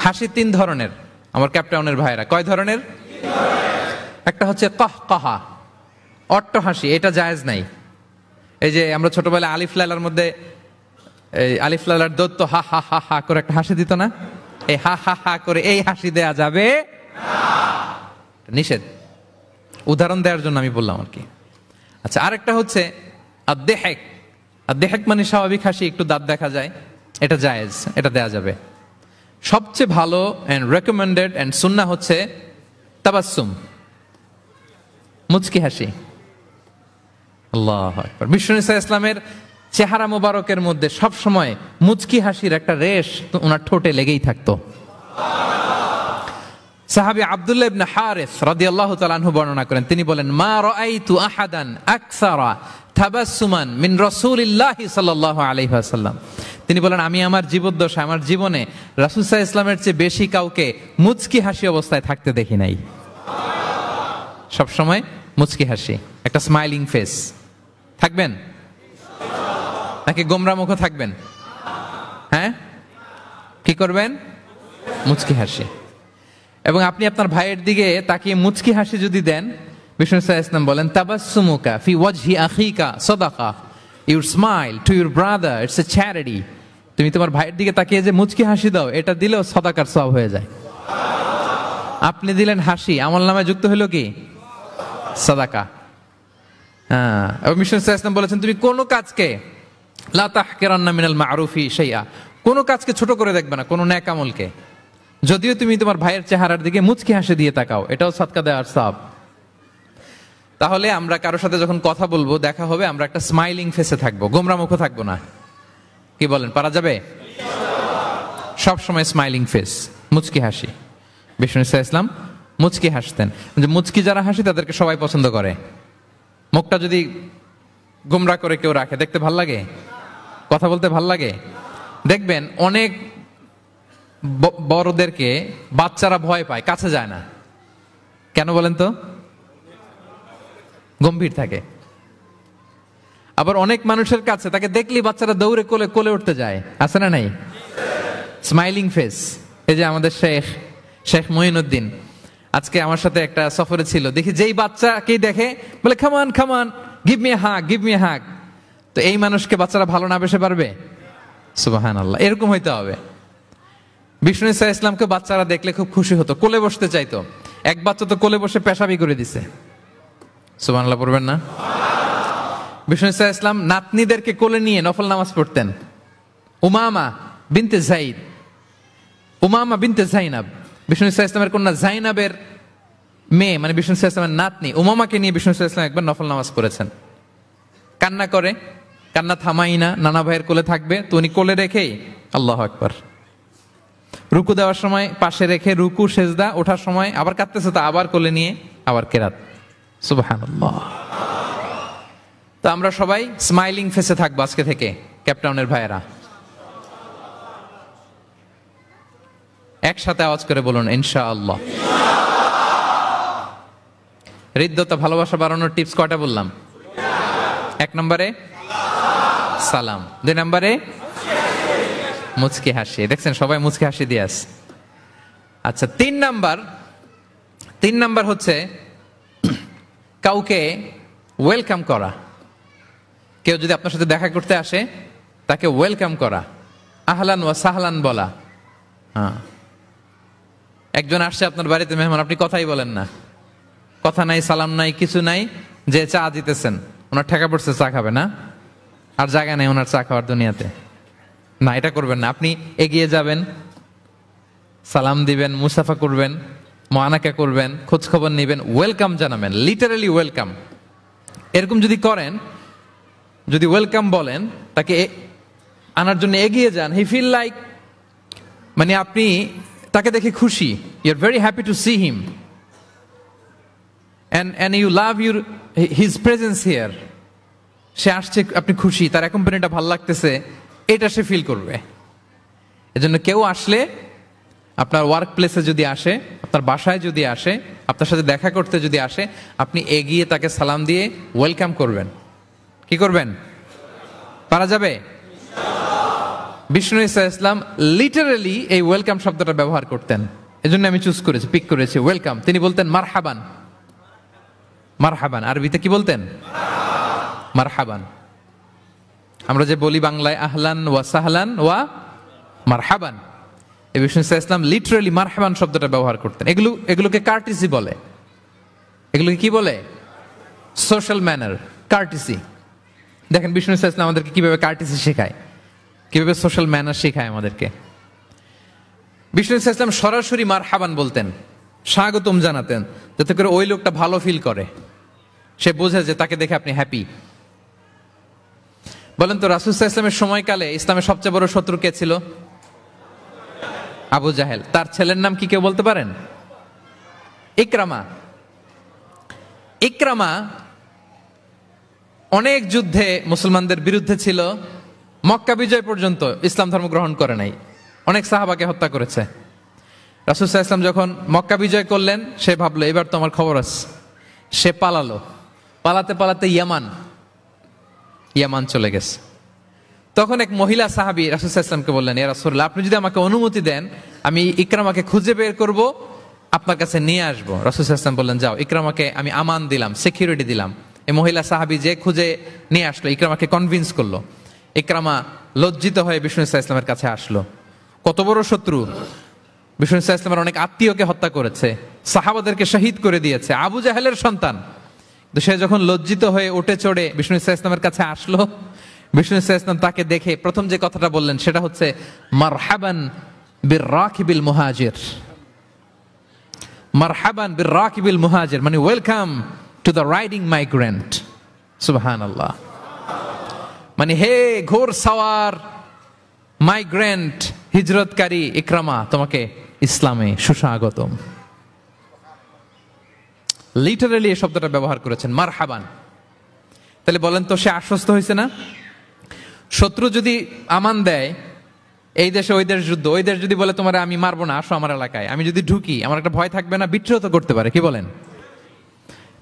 হাসি 3 ধরনের আমার ক্যাপটাউনের ভাইরা। কয় ধরনের? একটা হচ্ছে কাহকাহা, অট্ট হাসি, এটা জায়েজ নাই। এই যে আমরা ছোটবেলায় আলিফ লালার মধ্যে এই আলিফ লালার দত্ত হা হা হা হা করে একটা হাসি দিত না? এই হা হা হা করে এই হাসি দেয়া যাবে না, নিষেধ। উদাহরণ দেওয়ার জন্য আমি বললাম আর কি। আচ্ছা, আরেকটা হচ্ছে আদ-দেহেক। আদ-দেহেক মানে স্বাভাবিক হাসি, একটু দাঁত দেখা যায়, এটা জায়েজ, এটা দেয়া যাবে। সবচেয়ে ভালো এন্ড রেকমেন্ডেড এন্ড সুন্নাহ হচ্ছে তাবাসসুম, মুচকি হাসি। আল্লাহু আকবার। বিষ্ণু সাল্লাল্লাহু আলাইহি ওয়াসাল্লামের চেহারা মোবারকের মধ্যে সব সময় মুচকি হাসির একটা রেশ ওনার ঠোঁটে লেগেই থাকতো। সাহাবী আব্দুল্লাহ ইবনে হারিস রাদিয়াল্লাহু তাআলা আনহু বর্ণনা করেন, তিনি বলেন, মা রাআইতু আহাদান আকসারা তাবাসসুমান মিন রাসূলিল্লাহি সাল্লাল্লাহু আলাইহি ওয়াসাল্লাম। তিনি বলেন, আমি আমার জীবদ্দশায়, আমার জীবনে রাসূল সাল্লাল্লাহু আলাইহি ওয়াসাল্লামের চেয়ে বেশি কাউকে মুচকি হাসি অবস্থায় থাকতে দেখি নাই। সব সময় মুচকি হাসি, একটা স্মাইলিং ফেস থাকবেন, নাকি গোমরা মুখ থাকবেন? হ্যাঁ, কি করবেন? মুচকি হাসি। এবং আপনি আপনার ভাইয়ের দিকে তাকিয়ে মুচকি হাসি যদি দেন, বিষ্ণু সাল্লাল্লাহু আলাইহি ওয়াসাল্লাম বলেন, তাবাসসুমুকা ফি ওয়াজহি আখিকা সাদাকা, your smile to your brother it's a charity. তুমি তোমার ভাইয়ের দিকে তাকিয়ে যে মুচকি হাসি দাও, এটা দিলেও সাদাকার সওয়াব হয়ে যায়। আপনি দিলেন হাসি, আমলনামায় যুক্ত হলো কি? সাদাকা। হ্যাঁ, এবং বিষ্ণু সাল্লাল্লাহু আলাইহি ওয়াসাল্লাম বলেছেন, তুমি কোনো কাজকে লা তাহকিরান্না মিনাল মা'রুফি শাইআ, কোনো কাজকে ছোট করে দেখবে না, কোনো নেক আমলকে। যদিও তুমি তোমার ভাইয়ের চেহারার দিকে মুচকি হাসি দিয়ে তাকাও, এটাও সাদকা দেওয়ার সওয়াব। তাহলে আমরা কারোর সাথে যখন কথা বলবো, দেখা হবে, আমরা একটা স্মাইলিং ফেসে থাকবো, গোমরা মুখ থাকবো না। কি বলেন, পারা যাবে? সব সময় স্মাইলিং ফেস, মুচকি হাসি। বিষ্ণু সাল্লাল্লাহু আলাইহি ওয়াসাল্লাম মুচকি হাসতেন। যে মুচকি যারা হাসি তাদেরকে সবাই পছন্দ করে। মুখটা যদি গোমরা করে কেউ রাখে, দেখতে ভাল লাগে, কথা বলতে ভাল লাগে। দেখবেন অনেক বড়দেরকে বাচ্চারা ভয় পায়, কাছে যায় না। কেন বলেন তো? গম্ভীর থাকে। আবার অনেক মানুষের কাছে তাকে দেখলেই বাচ্চারা দৌড়ে কোলে কোলে উঠতে যায়, আছে না নাই? Smiling face. এই যে আমাদের শেখ মঈনুদ্দিন আজকে আমার সাথে একটা সফরে ছিল, দেখি যেই বাচ্চাকেই দেখে বলে, খামান খামান, give me a hug, give me a hug. তো এই মানুষকে বাচ্চারা ভালো না বেসে পারবে? সুবহানাল্লাহ, এরকম হইতে হবে। বিষ্ণু ইসা ইসলামকে বাচ্চারা দেখলে খুব খুশি হতো, কোলে বসতে চাইতো। এক বাচ্চা তো কোলে বসে পেশাবি করে দিছে। সুবহানাল্লাহ পড়বেন না? বিষ্ণু ইসা ইসলাম নাতনিদেরকে কোলে নিয়ে নফল নামাজ পড়তেন। উমামা বিনতে জাইদ, উমামা বিনতে জাইনাব, বিষ্ণু ইসা ইসলামের কন্যা জাইনাবের মেয়ে, মানে বিষ্ণু ইসা ইসলামের নাতনি উমামাকে নিয়ে বিষ্ণু ইসা ইসলাম একবার নফল নামাজ পড়েছেন। কান্না করে, কান্না থামাই না, নানা ভাইয়ের কোলে থাকবে, তো উনি কোলে রেখেই আল্লাহু আকবার, রুকু দেওয়ার সময় পাশে রেখে রুকু সেজদা, ওঠার সময় আবার কাঁদতেছে তো আবার কোলে নিয়ে আবার কেরাত। সুবহানাল্লাহ। তো আমরা সবাই স্মাইলিং ফেসে থাকবো আজকে থেকে, ক্যাপটাউনের ভাইয়েরা। একসাথে আওয়াজ করে বলুন ইনশাআল্লাহ। হৃদ্যতা ভালোবাসা বাড়ানোর টিপস কয়টা বললাম? 1 নম্বরে সালাম, 2 নম্বরে মুচকি হাসি। দেখছেন সবাই মুচকি হাসি দিয়ে আছে। আচ্ছা, 3 নাম্বার হচ্ছে কাউকে ওয়েলকাম করা। কেউ যদি আপনার সাথে দেখা করতে আসে তাকে ওয়েলকাম করা, আহলান ওয়া সাহলান বলা। হ্যাঁ, একজন আসছে আপনার বাড়িতে মেহমান, আপনি কথাই বলেন না, কথা নাই, সালাম নাই, কিছু নাই, যে চা দিতেছেন, ওনার ঠেকা পড়ছে চা খাবে না, আর জায়গা নেই ওনার চা খাওয়ার দুনিয়াতে। না, এটা করবেন না। আপনি এগিয়ে যাবেন, সালাম দিবেন, মুসাফা করবেন, মুআনাকা করবেন, খোঁজ খবর নিবেন, ওয়েলকাম জানাবেন, লিটারালি ওয়েলকাম। এরকম যদি করেন, যদি ওয়েলকাম বলেন, তাকে আনার জন্য এগিয়ে যান, হি ফিল লাইক, মানে আপনি তাকে দেখে খুশি, you are very happy to see him and you love his presence here. সে আসছে, আপনি খুশি, তার অ্যাকম্পানিটা ভালো লাগতেছে, এটা সে ফিল করবে। এজন্য কেউ আসলে, আপনার ওয়ার্ক প্লেসে যদি আসে, আপনার বাসায় যদি আসে, আপনার সাথে দেখা করতে যদি আসে, আপনি এগিয়ে তাকে সালাম দিয়ে ওয়েলকাম করবেন। কি করবেন? পারা যাবে? বিষ্ণু ইসা ইসলাম লিটারালি এই ওয়েলকাম শব্দটা ব্যবহার করতেন। এজন্য আমি চুজ করেছি, পিক করেছি ওয়েলকাম। তিনি বলতেন মারহাবান। মারহাবান আরবিতে কি বলতেন? মারহাবান। আমরা যে বলি বাংলায় আহলান ওয়া সাহলান ওয়া মারহাবান, এই বিষ্ণু ইসা ইসলাম লিটারালি মারহাবান শব্দটা ব্যবহার করতেন। এগুলোকে কার্টিসি বলে। এগুলোকে কি বলে? Social manner, কার্টিসি। দেখেন বিষ্ণু ইসা ইসলাম আমাদেরকে কিভাবে কার্টিসি শেখায়, কিভাবে সোশ্যাল ম্যানার শেখায় আমাদেরকে। বিষ্ণু ইসা ইসলাম সরাসরি মারহাবান বলতেন, স্বাগতম জানাতেন, যাতে করে ওই লোকটা ভালো ফিল করে, সে বোঝে যে তাকে দেখে আপনি হ্যাপি। বলেন তো, রাসূল সাল্লাল্লাহু আলাইহি ওয়াসাল্লামের সময়কালে ইসলামের সবচেয়ে বড় শত্রু কে ছিল? আবু জাহেল। তার ছেলের নাম কি কেউ বলতে পারেন? ইকরামা। ইকরামা অনেক যুদ্ধে মুসলমানদের বিরুদ্ধে ছিল, মক্কা বিজয় পর্যন্ত ইসলাম ধর্ম গ্রহণ করে নাই, অনেক সাহাবাকে হত্যা করেছে। রাসূল সাল্লাল্লাহু আলাইহি ওয়াসাল্লাম যখন মক্কা বিজয় করলেন, সে ভাবলো এবার তো আমার খবর আছে। সে পালালো, পালাতে পালাতে ইয়ামান চলে গেছে। তখন এক মহিলা সাহাবী রাসূল সাল্লাল্লাহু আলাইহি ওয়াসাল্লামকে বললেন, ইয়া রাসূলুল্লাহ, আপনি যদি আমাকে অনুমতি দেন, আমি ইকরামাকে খুঁজে বের করব, আপনার কাছে নিয়ে আসবো। রাসূল সাল্লাল্লাহু আলাইহি ওয়াসাল্লাম বললেন, যাও, ইকরামাকে আমি আমান দিলাম, সিকিউরিটি দিলাম। এই মহিলা সাহাবী যে খুঁজে নিয়ে আসলো, ইকরামাকে কনভিন্স করলো। ইকরামা লজ্জিত হয়ে বিষ্ণু সাল্লাল্লাহু আলাইহি ওয়াসাল্লামের কাছে আসলো। কত বড় শত্রু! বিষ্ণু সাল্লাল্লাহু আলাইহি ওয়াসাল্লামের অনেক আত্মীয়কে হত্যা করেছে, সাহাবাদেরকে শহীদ করে দিয়েছে, আবু জাহেলের সন্তান। তো সে যখন লজ্জিত হয়ে উঠে চড়ে বিষ্ণু সাল্লাল্লাহু আলাইহি ওয়াসাল্লামের কাছে আসলো, বিষ্ণু সাল্লাল্লাহু আলাইহি ওয়াসাল্লাম তাকে দেখে প্রথম যে কথাটা বললেন সেটা হচ্ছে মারহাবান বির-রাকিবিল মুহাজির। মারহাবান বির-রাকিবিল মুহাজির মানে welcome to the riding migrant. সুবহানাল্লাহ। মানে হে ঘোর সাওয়ার মাইগ্রেন্ট, হিজরতকারী ইকরামা, তোমাকে ইসলামে সুস্বাগতম। লিটারালি এই শব্দটা ব্যবহার করেছেন, মারহাবান। তাহলে বলেন তো, সে আশ্বস্ত হয়েছে না? শত্রু যদি আমান দেয়, এই দেশে ওই দেশ যুদ্ধ, ওই দেশ যদি বলে তোমার আমি মারবো না, আসো আমার এলাকায়, আমি যদি ঢুকি, আমার একটা ভয় থাকবে না? বিদ্রোহ তো করতে পারে, কি বলেন?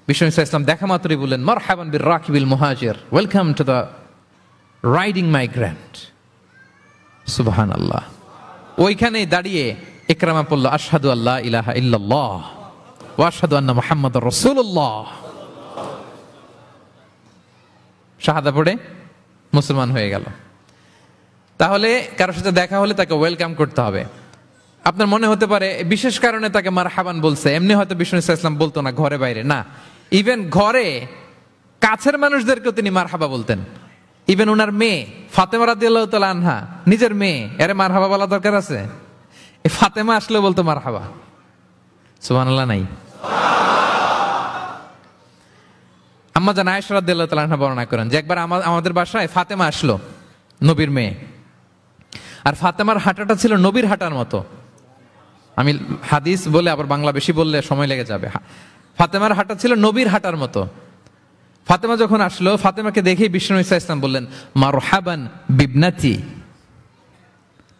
বিষ্ণু ইসলাম দেখা মাত্রই বললেন মারহাবান বির-রাকিবিল মুহাজির, welcome to the riding migrant. সুবহানাল্লাহ। ওইখানেই দাঁড়িয়ে ইকরামা পড়ল আশহাদু আল্লা ইলাহা ইল্লাল্লাহ ওয়া আশহাদু আন্না মুহাম্মাদুর রাসূলুল্লাহ। শাহাদা পড়ে মুসলমান হয়ে গেল। তাহলে কারোর সাথে দেখা হলে তাকে ওয়েলকাম করতে হবে। আপনার মনে হতে পারে বিশেষ কারণে তাকে মারহাবান বলছে, এমনি হয়তো বিষ্ণু ইসলাম বলতো না ঘরে বাইরে, না, ইভেন ঘরে কাছের মানুষদেরকেও তিনি মারহাবা বলতেন। ইভেন ওনার মেয়ে ফাতেমা রাদিয়াল্লাহু তাআলা আনহা, নিজের মেয়ে, এর মারহাবা বলা দরকার আছে? এই ফাতেমা আসলে বলতো মারহাবা। সুবহানাল্লাহ নাই? আম্মা জান আয়েশা রাদিয়াল্লাহু তাআলা আনহা বর্ণনা করেন যে একবার আমাদের বাসায় ফাতেমা আসলো, নবীর মেয়ে, আর ফাতেমার হাঁটাটা ছিল নবীর হাঁটার মতো। আমি হাদিস বলে আবার বাংলা বেশি বললে সময় লেগে যাবে। ফাতেমার হাঁটা ছিল নবীর হাঁটার মতো। ফাতেমা যখন আসলো, ফাতেমাকে দেখেই বিষ্ণু ইসলাম বললেন, মারহাবান বিবনাতি,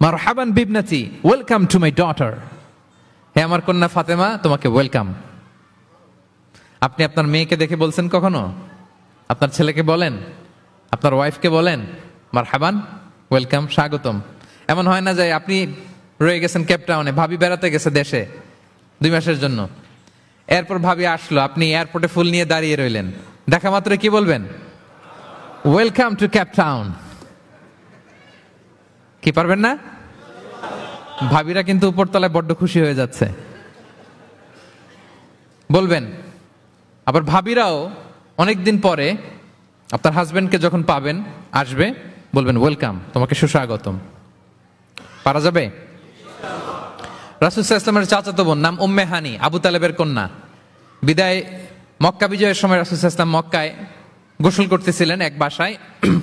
মারহাবান বিবনাতি, ওয়েলকাম টু মাই ডটার। হে আমার কন্যা ফাতেমা, তোমাকে ওয়েলকাম। আপনি আপনার মেয়েকে দেখে বলছেন কখনো? আপনার ছেলেকে বলেন, আপনার ওয়াইফকে বলেন মারহাবান, ওয়েলকাম, স্বাগতম? এমন হয় না যে আপনি রয়ে গেছেন কেপটাউনে, ভাবি বেড়াতে গেছে দেশে 2 মাসের জন্য, এরপর ভাবি আসলো, আপনি এয়ারপোর্টে ফুল নিয়ে দাঁড়িয়ে রইলেন, দেখা মাত্র কি বলবেন? Welcome to Cape Town. কি পারবেন না? ভাবিরা কিন্তু উপরতলায় বড্ড খুশি হয়ে যাচ্ছে, বলবেন। আবার ভাবিরাও অনেকদিন পরে আপনার হাজবেন্ডকে যখন পাবেন, আসবে, বলবেন ওয়েলকাম, তোমাকে সুস্বাগতম। পারা যাবে? রাসূল সাল্লাল্লাহু আলাইহি ওয়াসাল্লামের চাচাতো বোন, নাম উম্মে হানি, আবু তালেবের কন্যা। বিদায় মক্কা বিজয়ের সময় রাসূল সাল্লাল্লাহু আলাইহি ওয়াসাল্লাম মক্কায় গোসল করতেছিলেন এক বাসায়।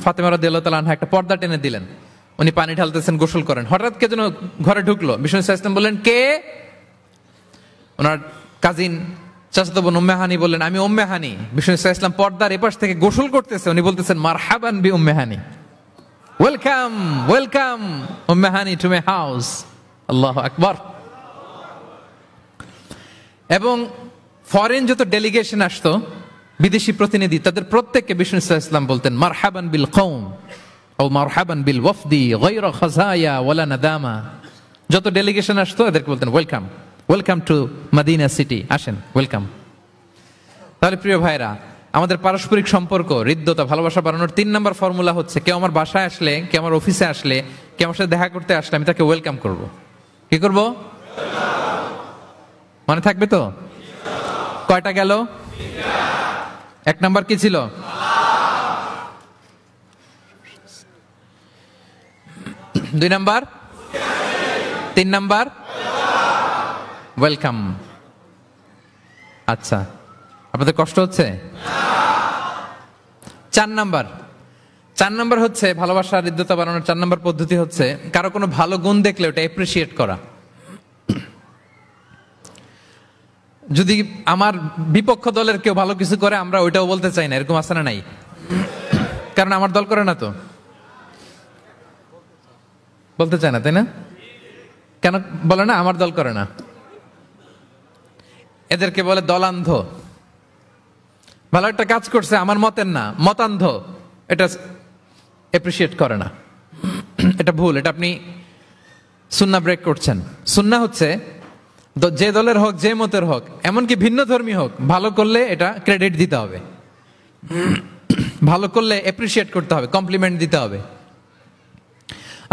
ফাতেমা রাদিয়াল্লাহু তাআলা আনহা একটা পর্দা টেনে দিলেন, উনি পানি ঢালতেছেন, গোসল করেন। হঠাৎ কে যেন ঘরে ঢুকলো। বিষ্ণু সাল্লাল্লাহু আলাইহি ওয়াসাল্লাম বললেন, কে? ওনার কাজিন চাচাতো বোন উম্মে হানি বললেন, আমি উম্মে হানি। বিষ্ণু সাল্লাল্লাহু আলাইহি ওয়াসাল্লাম পর্দার এপাশ থেকে গোসল করতেছে, উনি বলতেছেন, মারহাবান বি উম্মে হানি, welcome, welcome Umm Hani to my house. আল্লাহু আকবার। এবং ফরেন যত ডেলিগেশন আসতো, বিদেশি প্রতিনিধি, তাদের প্রত্যেককে বিষ্ণু সাল্লাল্লাহু আলাইহি ওয়াসাল্লাম বলতেন মারহাবান বিল কওম ও মারহাবান বিল ওয়াফদি গায়রা খাজায়া ওয়ালা নাদামা। যত ডেলিগেশন আসতো এদেরকে বলতেন welcome, welcome to Madina city, আসেন, ওয়েলকাম। তাহলে প্রিয় ভাইরা, আমাদের পারস্পরিক সম্পর্ক, হৃদ্যতা, ভালোবাসা বাড়ানোর 3 নম্বর ফর্মুলা হচ্ছে, কেউ আমার বাসায় আসলে, কেউ আমার অফিসে আসলে, কেউ আমার সাথে দেখা করতে আসলে, আমি তাকে ওয়েলকাম করব। কি করব? মনে থাকবে তো? কয়টা গেল? 1 নাম্বার কি ছিল? 2 নাম্বার, 3 নাম্বার ওয়েলকাম। আচ্ছা, আপনাদের কষ্ট হচ্ছে? 4 নাম্বার হচ্ছে ভালোবাসার হৃদ্যতা বাড়ানোর 4 নাম্বার পদ্ধতি হচ্ছে, কারো কোনো ভালো গুণ দেখলে ওটা এপ্রিসিয়েট করা। যদি আমার বিপক্ষ দলের কেউ ভালো কিছু করে, আমরা ওইটাও বলতে চাই না, এরকম আছে না নাই? কারণ আমার দল করে না তো, বলতে চায় না, তাই না? কেন বলে না? আমার দল করে না। এদেরকে বলে দলান্ধ। ভালো একটা কাজ করছে, আমার মতের না, মতান্ধ, এটা এপ্রিসিয়েট করে না। এটা ভুল, এটা আপনি সুন্নাহ ব্রেক করছেন। সুন্নাহ হচ্ছে যে দলের হোক, যে মতের হোক, এমনকি ভিন্ন ধর্মী হোক, ভালো করলে এটা ক্রেডিট দিতে হবে, ভালো করলে এপ্রিসিয়েট করতে হবে, কমপ্লিমেন্ট দিতে হবে।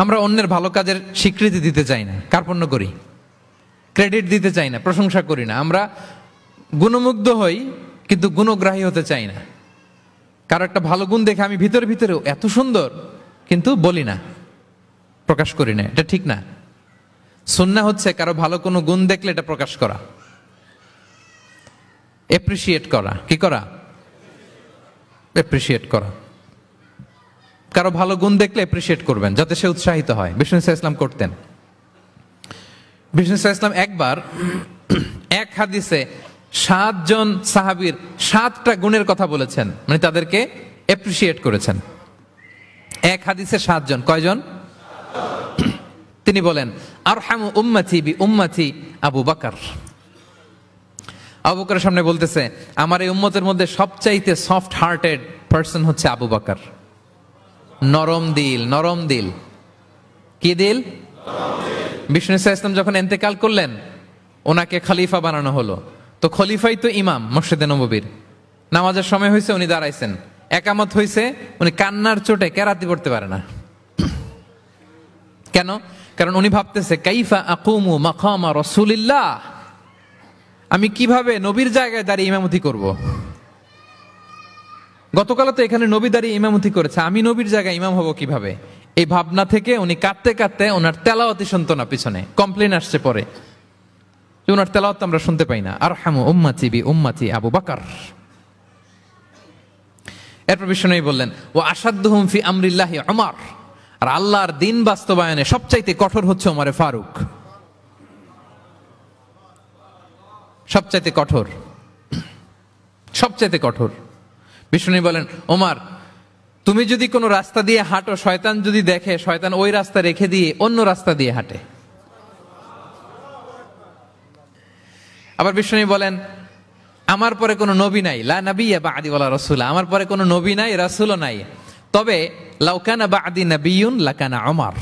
আমরা অন্যের ভালো কাজের স্বীকৃতি দিতে চাই না, কার্পণ্য করি, ক্রেডিট দিতে চাই না, প্রশংসা করি না। আমরা গুণমুগ্ধ হই কিন্তু গুণগ্রাহী হতে চাই না। কারো একটা ভালো গুণ দেখে আমি ভিতরে ভিতরেও এত সুন্দর, কিন্তু বলি না, প্রকাশ করি না, এটা ঠিক না। সুন্নাহ হচ্ছে কারো ভালো কোনো গুণ দেখলে এটা প্রকাশ করা, এপ্রিসিয়েট করা। কি করা? এপ্রিসিয়েট করা। কারো ভালো গুণ দেখলে এপ্রিসিয়েট করবেন, যাতে সে উৎসাহিত হয়। বিষ্ণু সাল্লাল্লাহু আলাইহি ওয়াসাল্লাম করতেন। বিষ্ণু সাল্লাল্লাহু আলাইহি ওয়াসাল্লাম একবার এক হাদিসে 7 জন সাহাবীর 7টা গুণের কথা বলেছেন, মানে তাদেরকে এপ্রিসিয়েট করেছেন। এক হাদিসে 7 জন, কয়জন? তিনি বলেন, আরহামু উম্মতি বি উম্মতি আবু বকর। আবু বকরের সামনে বলতেছে, আমার এই উম্মতের মধ্যে সবচাইতে সফট হার্টেড পারসন হচ্ছে আবু বকর। নরম দিল, নরম দিল। কি দিল? বিষ্ণু সাল্লাল্লাহু আলাইহি ওয়াসাল্লাম যখন ইন্তেকাল করলেন, ওনাকে খলিফা বানানো হলো। তো খলিফাই তো ইমাম মসজিদে নববীর। নামাজের সময় হয়েছে, উনি দাঁড়াইছেন। একামত হয়েছে, উনি কান্নার চোটে কেরাতি পড়তে পারে না। কেন? কারণ উনি ভাবতেছে কাইফা আকুমু মাকামা রাসূলিল্লাহ, আমি কিভাবে নবীর জায়গায় দাঁড়িয়ে ইমামতি করব। গতকাল তো এখানে নবী দাঁড়িয়ে ইমামতি করেছে, আমি নবীর জায়গায় ইমাম হব কিভাবে? এই ভাবনা থেকে উনি কাঁদতে কাঁদতে ওনার তেলাওয়াতই শুনতো না, পিছনে কমপ্লেন আসছে পরে যে ওনার তেলাওয়াত আমরা শুনতে পাই না। আরহামু উম্মতি বি উম্মতি আবু বকর। এরপর বিষ্ণু বললেন ও আসাদ্দুহুম ফি আমরিল্লাহি উমর, আর আল্লাহর দিন বাস্তবায়নে সবচাইতে কঠোর হচ্ছে ওমরে ফারুক, সবচাইতে কঠোর, সবচাইতে কঠোর। বিষ্ণু বলেন ওমর, তুমি যদি কোনো রাস্তা দিয়ে হাঁটো, শয়তান যদি দেখে, শয়তান ওই রাস্তা রেখে দিয়ে অন্য রাস্তা দিয়ে হাঁটে। আবার বিষ্ণু বলেন আমার পরে কোনো নবী নাই, লা নাবিয়্যা বা'দি ওয়ালা রাসূল, আমার পরে কোনো নবী নাই, রাসূলও নাই, তবে লাউ কানা বা'দি নাবিয়্যুন লাকানা ওমর,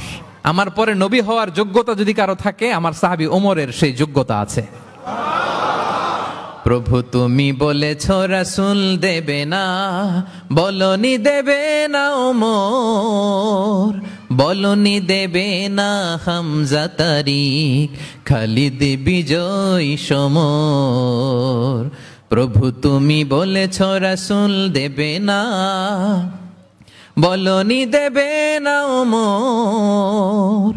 আমার পরে নবী হওয়ার যোগ্যতা যদি কারো থাকে আমার সাহাবী ওমরের সেই যোগ্যতা আছে। প্রভু তুমি বলেছ রাসূল দেবে না, বলনি দেবে না ওমর, বলনি দেবে না হামজা তারিক, খালিদ বিজয় সমর। প্রভু তুমি বলেছ রাসূল দেবে না, বলনি দেবে না ওমর,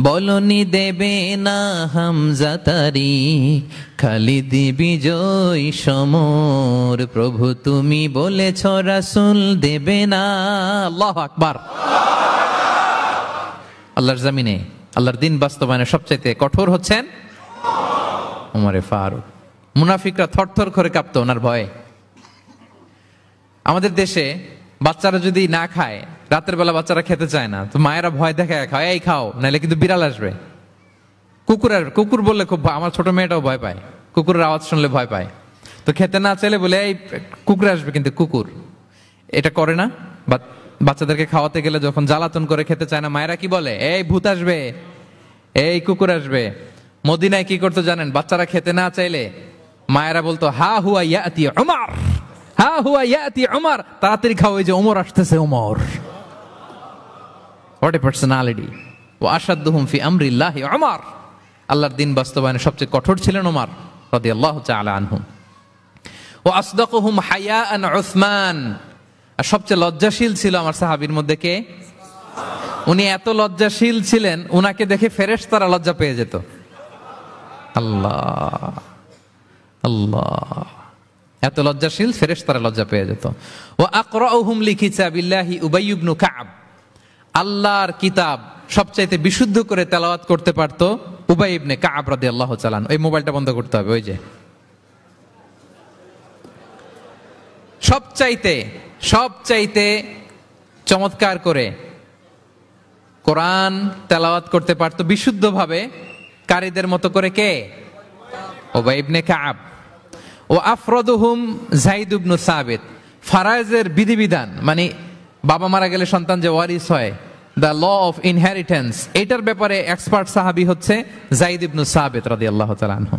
বলনি দেবে না হামজা তারিক, খালিদ বিজয় সমর। প্রভু তুমি বলেছ রাসূল দেবে না। আল্লাহু আকবার। আল্লাহর জমিনে আল্লাহর দিন বাস্তবায়নে সবচাইতে কঠোর হচ্ছেন ওমরে ফারুক। মুনাফিকরা থরথর করে কাঁপতো ওনার ভয়ে। আমাদের দেশে বাচ্চারা যদি না খায়, রাতের বেলা বাচ্চারা খেতে চায় না, তো মায়েরা ভয় দেখায় খায়, এই খাও, নাহলে কিন্তু বিড়াল আসবে, কুকুর আসবে। কুকুর বললে খুব, আমার ছোট মেয়েটাও ভয় পায়, কুকুরের আওয়াজ শুনলে ভয় পায়। তো খেতে না চাইলে বলে এই কুকুর আসবে, কিন্তু কুকুর এটা করে না। বাচ্চাদেরকে খাওয়াতে গেলে যখন জ্বালাতন করে খেতে চায় না, মায়েরা কি বলে, এই ভূত আসবে, এই কুকুর আসবে। মদিনায় কি করতো জানেন? বাচ্চারা খেতে না চাইলে মায়েরা বলতো হা হুয়া ইয়াতি উমর, হা হুয়া ইয়াতি উমর, তাড়াতাড়ি খাও, এই যে ওমর আসতেছে, ওমর। What a personality. ওয়া আশাদ্দুহুম ফি আমরিল্লাহি উমর, আল্লাহর দিন বাস্তবায়নে সবচেয়ে কঠোর ছিলেন ওমর রাদিয়াল্লাহু তাআলা আনহু। ওয়া আসদাকুহুম হায়াআন উসমান, আর সবচেয়ে লজ্জাশীল ছিল আমার সাহাবীর মধ্যে কে? উনি এত লজ্জাশীল ছিলেন, উনাকে দেখে ফেরেশতারা লজ্জা পেয়ে যেত। আল্লাহ আল্লাহ, এত লজ্জাশীল, ফেরেশতারা লজ্জা পেয়ে যেত। ওয়া আকরাউহুম লিকিতাবিল্লাহি উবাই ইবনে কাব, আল্লাহর কিতাব সবচাইতে বিশুদ্ধ করে তেলাওয়াত করতে পারতো উবাই ইবনে কাব রাদিয়াল্লাহু তাআলা। এই মোবাইলটা বন্ধ করতে হবে, ওই যে সবচাইতে চমৎকার করে কোরআন তেলাওয়াত করতে পারতো বিশুদ্ধভাবে, কারীদের মতো করে কে? উবাই ইবনে কাব। ও আফরাদুহুম যায়েদ ইবনে সাবিত, ফারায়েজের বিধিবিধান, মানে বাবা মারা গেলে সন্তান যে ওয়ারিস হয়, দ্য ল অফ ইনহেরিটেন্স, এটার ব্যাপারে এক্সপার্ট সাহাবী হচ্ছে যায়েদ ইবনে সাবিত রাদিয়াল্লাহু তাআলা আনহু।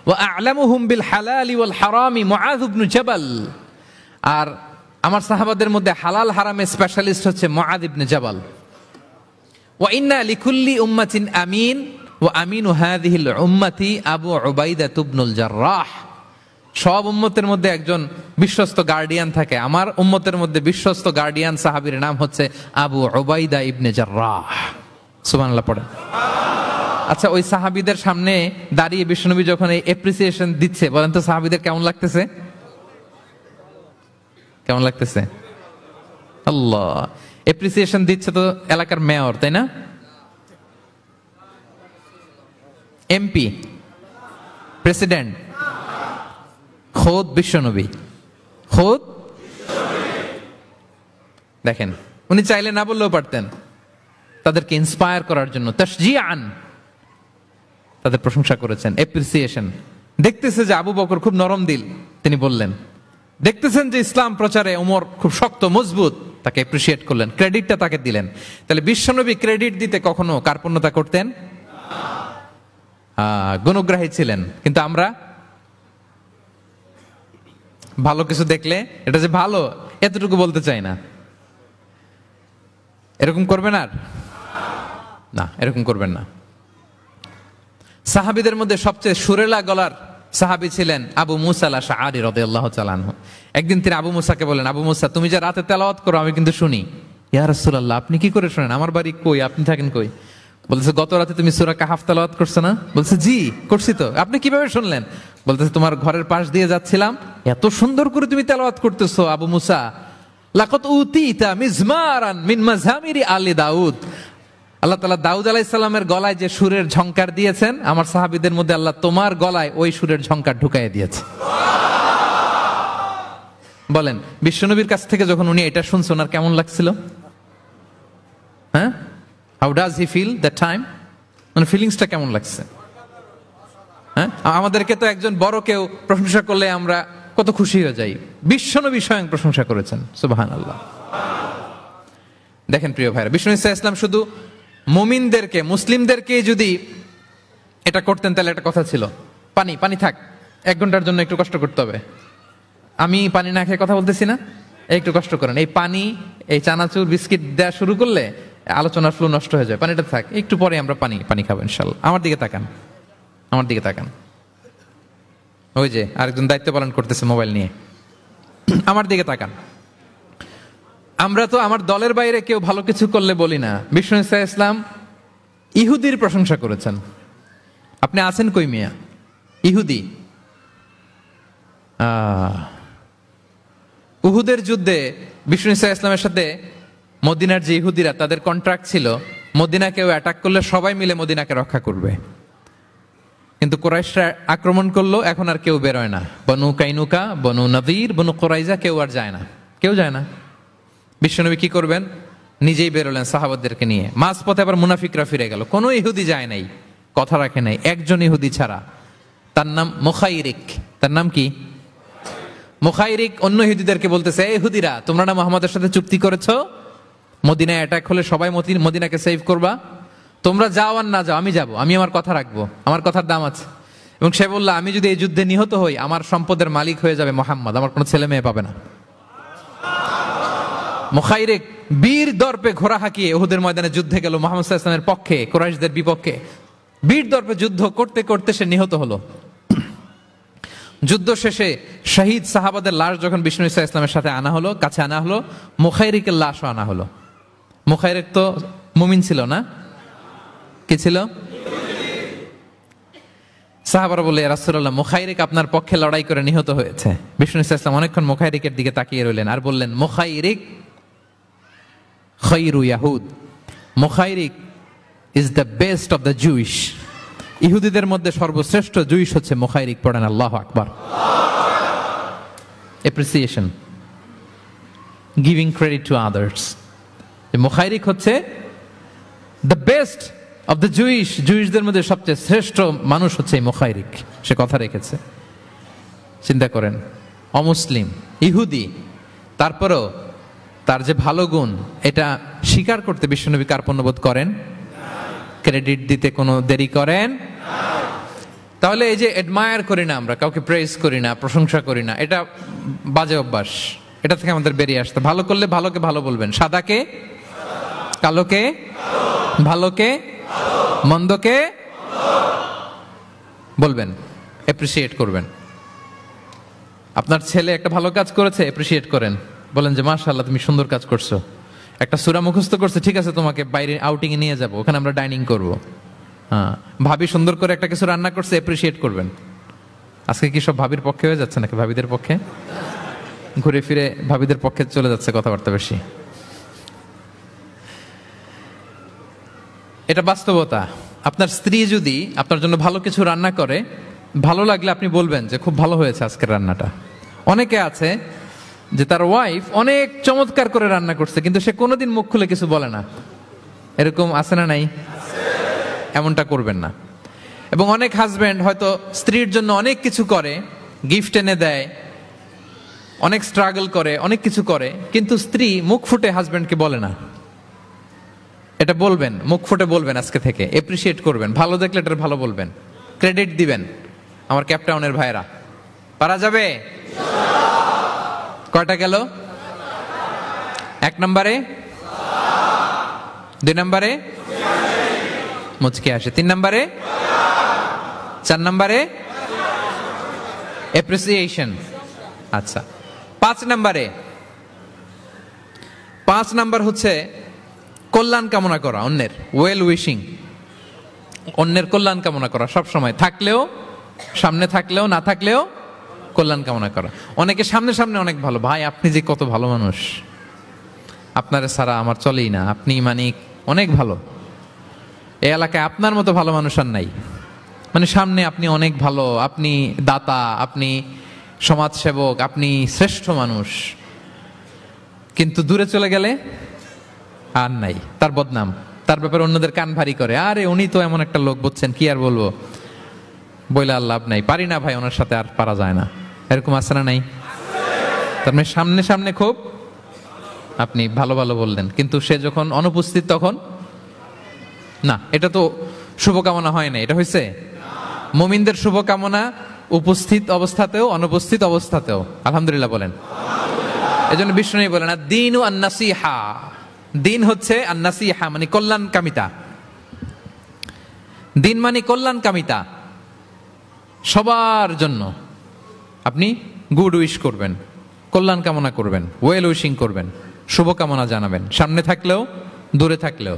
ওয়া আ'লামুহুম বিল হালালি ওয়াল হারামি মুআয ইবনে জাবাল, আর আমার সাহাবাদের মধ্যে হালাল হারামের স্পেশালিস্ট হচ্ছে মুআয ইবনে জাবাল। ওয়া ইন্না লিকুল্লি উম্মাতিন আমিন ওয়া আমিনু হাযিহিল উম্মতি আবু উবাইদা ইবনুল জাররাহ, সব উম্মতের মধ্যে একজন বিশ্বস্ত গার্ডিয়ান থাকে, আমার উম্মতের মধ্যে বিশ্বস্ত গার্ডিয়ান সাহাবীর নাম হচ্ছে আবু উবাইদা ইবনে জাররাহ। সুবহানাল্লাহ পড়ে। আচ্ছা, ওই সাহাবীদের সামনে দাঁড়িয়ে বিশ্বনবী যখন এই অ্যাপ্রিসিয়েশন দিচ্ছে, বলেন তো সাহাবীদের কেমন লাগতেছে? কেমন লাগতেছে? আল্লাহ, অ্যাপ্রিসিয়েশন দিচ্ছে তো এলাকার মেয়র, তাই না? এমপি, প্রেসিডেন্ট, খোদ বিশ্বনবী, খোদ। দেখেন, উনি চাইলে না বললেও পারতেন, তাদেরকে ইন্সপায়ার করার জন্য তাশজিআন তাদের প্রশংসা করেছেন, অ্যাপ্রিসিয়েশন। দেখতেছে যে আবু বকর খুব নরম দিল, তিনি বললেন। দেখতেছেন যে ইসলাম প্রচারে ওমর খুব শক্ত মজবুত, তাকে অ্যাপ্রিসিয়েট করলেন, ক্রেডিটটা তাকে দিলেন। তাহলে বিশ্বনবী ক্রেডিট দিতে কখনো কার্পণ্যতা করতেন? গুণগ্রাহী ছিলেন। কিন্তু আমরা ভালো কিছু দেখলে এটা যে ভালো এতটুকু বলতে চাই না। এরকম করবেন আর না, এরকম করবেন না। সাহাবীদের মধ্যে সবচেয়ে সুরেলা গলার সাহাবী ছিলেন আবু মুসা আল-আশআরী রাদিয়াল্লাহু তাআলা আনহু। একদিন তিনি আবু মুসাকে বলেন, আবু মুসা তুমি যে রাতে তেলাওয়াত করো আমি কিন্তু শুনি। ইয়া রাসূলুল্লাহ আপনি কি করে শুনেন? আমার বাড়ি কই, আপনি থাকেন কই? বলতেছে গত রাতে তুমি সূরা কাহাফ তেলাওয়াত করছো না? বলছে জি করছি তো। আপনি কিভাবে শুনলেন? বলতেছে তোমার ঘরের পাশ দিয়ে যাচ্ছিলাম, এত সুন্দর করে তুমি তেলাওয়াত করতেছো আবু মুসা, লাকাত উতিতা মিজমারান মিন মাযামিরি আলি দাউদ। আল্লাহ তাআলা দাউদ আলাইহিস সালামের গলায় যে সুরের ঝংকার দিয়েছেন, আমার সাহাবীদের মধ্যে আল্লাহ তোমার গলায় ওই সুরের ঝংকার ঢুকাইয়া দিয়েছে। বলেন বিশ্বনবীর কাছ থেকে যখন উনি এটা শুনছেন ওনার কেমন লাগছিল? হ্যাঁ, how does he feel that time? মানে ফিলিংসটা কেমন লাগছে? হ্যাঁ, আমাদেরকে তো একজন বড় কেউ প্রশংসা করলে আমরা কত খুশি হয়ে যাই। বিশ্বনবী স্বয়ং প্রশংসা করেছেন, সুবহানাল্লাহ। দেখেন প্রিয় ভাইরা, বিষ্ণু ইসা ইসলাম শুধু মুমিনদেরকে, মুসলিমদেরকে যদি এটা করতেন তাহলে একটা কথা ছিল, পানি পানি থাক, 1 ঘন্টার জন্য একটু কষ্ট করতে হবে। আমি পানি না খেয়ে কথা বলতেছি না, একটু কষ্ট করেন। এই পানি, এই চানাচুর, বিস্কিট দেওয়া শুরু করলে আলোচনার ফ্লো নষ্ট হয়ে যায়। পানিটা থাক, একটু পরে আমরা পানি খাবো ইনশাল্লাহ। আমার দিকে তাকান, আমার দিকে তাকান। ওই যে আরেকজন দায়িত্ব পালন করতেছে মোবাইল নিয়ে, আমার দিকে তাকান। আমরা তো আমার দলের বাইরে কেউ ভালো কিছু করলে বলি না। বিষ্ণু ইসা ইসলাম ইহুদির প্রশংসা করেছেন। আপনি আছেন কই মিয়া? ইহুদি উহুদের যুদ্ধে বিষ্ণু ইসা ইসলামের সাথে মদিনার যে ইহুদিরা, তাদের কন্ট্রাক্ট ছিল মদিনা কেউ অ্যাটাক করলে সবাই মিলে মদিনাকে রক্ষা করবে। কিন্তু কুরাইশরা আক্রমণ করলো, এখন আর কেউ বেরোয় না। বনু কাইনুকা, বনু নদীর, বনু কুরাইজা কেউ আর যায় না, কেউ যায় না। বিশ্বনবী কি করবেন? নিজেই বেরোলেন সাহাবাদেরকে নিয়ে। মাঝপথে আবার মুনাফিকরা ফিরে গেল, কোনো ইহুদি যায় নাই, কথা রাখে নাই, একজন ইহুদি ছাড়া। তার নাম মুখাইরিক। তার নাম কি? মুখাইরিক। অন্য ইহুদিদেরকে বলতেছে, এই ইহুদিরা তোমরা না মুহাম্মাদের সাথে চুক্তি করেছো মদিনায় অ্যাটাক হলে সবাই মদিনাকে সেভ করবা, তোমরা যাও আর না যাও আমি যাব, আমি আমার কথা রাখবো, আমার কথার দাম আছে। এবং সে বলল আমি যদি এই যুদ্ধে নিহত হই আমার সম্পদের মালিক হয়ে যাবে মুহাম্মদ, আমার কোনো ছেলে মেয়ে পাবে না। মুখাইরিক বীর দর্পে ঘোড়া হাঁকিয়ে উহুদের ময়দানে যুদ্ধে গেল মুহাম্মদ সাল্লাল্লাহু আলাইহি ওয়াসাল্লামের পক্ষে, কুরাইশদের বিপক্ষে। বীর দর্পে যুদ্ধ করতে করতে সে নিহত হলো। যুদ্ধ শেষে শহীদ সাহাবাদের লাশ যখন বিষ্ণু ইসা ইসলামের সাথে আনা হলো, কাছে আনা হলো, মুখাইরিকের লাশও আনা হলো। মুখাইরিক তো মুমিন ছিল না, কি ছিল? সাহাবারা বলে, ইয়া রাসূলুল্লাহ মুখাইরিক আপনার পক্ষে লড়াই করে নিহত হয়েছে। বিষ্ণু ইসা ইসলাম অনেকক্ষণ মুখাইরিকের দিকে তাকিয়ে রইলেন আর বললেন, মুখাইরিক খায়রু ইয়াহুদ, Mukhayriq is the best of the Jewish. ইহুদিদের মধ্যে সর্বশ্রেষ্ঠ জুইশ হচ্ছে মুখাইরিক। পড়েন আল্লাহু আকবার। Appreciation, giving credit to others. Mukhayriq হচ্ছে the best of the Jewish, জুইশদের মধ্যে সবচেয়ে শ্রেষ্ঠ মানুষ হচ্ছে মুখাইরিক। সে কথা রেখেছে। চিন্তা করেন, অমুসলিম ইহুদি, তারপরেও তার যে ভালো গুণ এটা স্বীকার করতে বিশ্বনবী কার্পণ্যবোধ করেন, ক্রেডিট দিতে কোনো দেরি করেন। তাহলে এই যে অ্যাডমায়ার করি না আমরা, কাউকে প্রেজ করি না, প্রশংসা করি না, এটা বাজে অভ্যাস। এটা থেকে আমাদের বেরিয়ে আসতে, ভালো করলে ভালোকে ভালো বলবেন, সাদাকে কালোকে, ভালোকে মন্দকে বলবেন, অ্যাপ্রিসিয়েট করবেন। আপনার ছেলে একটা ভালো কাজ করেছে, অ্যাপ্রিসিয়েট করেন, বলেন যে মাশাআল্লাহ তুমি সুন্দর কাজ করছো। একটা সূরা মুখস্থ করছে, ঠিক আছে তোমাকে বাইরে আউটিং এ নিয়ে যাব, ওখানে আমরা ডাইনিং করব। হ্যাঁ, ভাবি সুন্দর করে একটা কিছু রান্না করছে, অ্যাপ্রিসিয়েট করবেন। আজকে কি সব ভাবির পক্ষে হয়ে যাচ্ছে নাকি ভাবিদের পক্ষে? ঘুরে ফিরে ভাবিদের পক্ষে চলে যাচ্ছে কথাবার্তা বেশি। এটা বাস্তবতা। আপনার স্ত্রী যদি আপনার জন্য ভালো কিছু রান্না করে, ভালো লাগলে আপনি বলবেন যে খুব ভালো হয়েছে আজকের রান্নাটা। অনেকে আছে যে তার ওয়াইফ অনেক চমৎকার করে রান্না করছে কিন্তু সে কোনোদিন মুখ খুলে কিছু বলে না, এরকম আছে না নাই? এমনটা করবেন না। এবং অনেক হাজবেন্ড হয়তো স্ত্রীর জন্য অনেক কিছু করে, গিফট এনে দেয়, অনেক স্ট্রাগল করে, অনেক কিছু করে, কিন্তু স্ত্রী মুখ ফুটে হাজবেন্ডকে বলে না। এটা বলবেন, মুখ ফুটে বলবেন আজকে থেকে, এপ্রিসিয়েট করবেন, ভালো দেখলে এটা ভালো বলবেন, ক্রেডিট দিবেন। আমার ক্যাপটাউনের ভাইরা, পারা যাবে? কয়টা গেল? 1 নম্বরে, 2 নম্বরে মুচকি আসে, 3 নম্বরে, 4 নম্বরে অ্যাপ্রিসিয়েশন। আচ্ছা, 5 নম্বরে, 5 নাম্বার হচ্ছে কল্যাণ কামনা করা, অন্যের ওয়েল উইশিং, অন্যের কল্যাণ কামনা করা সব সময়, থাকলেও, সামনে থাকলেও, না থাকলেও কল্যাণ কামনা করা। অনেকে সামনে সামনে অনেক ভালো, ভাই আপনি যে কত ভালো মানুষ, আপনারা ছাড়া আমার চলেই না, আপনি মানে অনেক ভালো, এই এলাকায় আপনার মতো ভালো মানুষ আর নাই। মানে সামনে আপনি অনেক ভালো, আপনি দাতা, আপনি সমাজসেবক, আপনি শ্রেষ্ঠ মানুষ, কিন্তু দূরে চলে গেলে আর নাই, তার বদনাম, তার ব্যাপারে অন্যদের কান ভারী করে, আরে উনি তো এমন একটা লোক, বুঝছেন কি আর বলবো, বইলে আর লাভ নাই, পারি না ভাই ওনার সাথে, আর পারা যায় না, এরকম আছে না নাই? তার মানে সামনে সামনে খুব আপনি ভালো ভালো বললেন, কিন্তু সে যখন অনুপস্থিত তখন না। এটা তো শুভকামনা হয় না, এটা হয়েছে মুমিনদের শুভকামনা উপস্থিত অবস্থাতেও অনুপস্থিত অবস্থাতেও। আলহামদুলিল্লাহ বলেন। এজন্য বিষ্ণু বলেন দ্বীন ও আন-নাসিহা, দিন হচ্ছে আন-নাসিহা মানে কল্যাণ কামিতা, দিন মানে কল্যাণ কামিতা, সবার জন্য আপনি গুড উইশ করবেন, কল্যাণ কামনা করবেন, ওয়েল উইশিং করবেন, শুভকামনা জানাবেন, সামনে থাকলেও দূরে থাকলেও।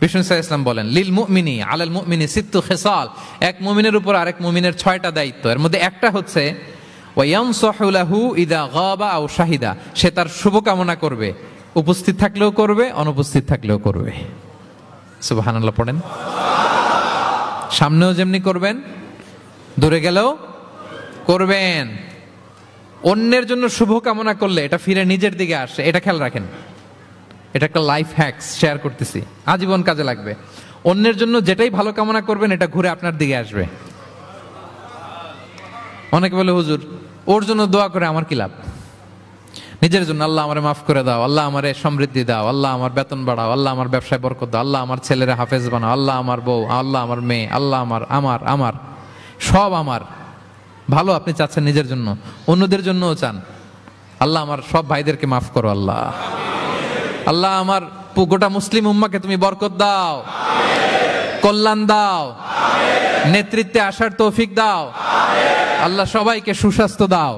বিষ্ণু সাল্লাল্লাহু আলাইহি ওয়াসাল্লাম বলেন লিল মুমিনি আলাল মুমিনি সিত্তু খিসাল, এক মুমিনের উপর আরেক মুমিনের 6টা দায়িত্ব, এর মধ্যে একটা হচ্ছে ওয়া ইয়ানসাহু লাহু ইযা গাবা আও শাহিদা, সে তার শুভকামনা করবে, উপস্থিত থাকলেও করবে, অনুপস্থিত থাকলেও করবে। সুবহানাল্লাহ পড়েন। সামনেও যেমনি করবেন, দূরে গেলেও করবেন। অন্যের জন্য শুভ কামনা করলে এটা ফিরে নিজের দিকে আসে, এটা খেয়াল রাখেন। এটা একটা লাইফ হ্যাকস শেয়ার করতেছি, আজীবন কাজে লাগবে। অন্যের জন্য যেটাই ভালো কামনা করবেন এটা ঘুরে আপনার দিকে আসবে। অনেকে বলে হুজুর ওর জন্য দোয়া করে আমার কি লাভ? নিজের জন্য আল্লাহ আমারে মাফ করে দাও, আল্লাহ আমারে সমৃদ্ধি দাও, আল্লাহ আমার বেতন বাড়াও, আল্লাহ আমার ব্যবসায় বরকত দাও, আল্লাহ আমার ছেলেরা হাফেজ বানাও, আল্লাহ আমার বউ, আল্লাহ আমার মেয়ে, আল্লাহ আমার আমার আমার সব আমার ভালো আপনি চাচ্ছেন নিজের জন্য, অন্যদের জন্যও চান। আল্লাহ আমার সব ভাইদেরকে মাফ করো, আল্লাহ আল্লাহ আমার গোটা মুসলিম উম্মাকে তুমি বরকত দাও, কল্যাণ দাও, নেতৃত্বে আসার তৌফিক দাও, আল্লাহ সবাইকে সুস্বাস্থ্য দাও।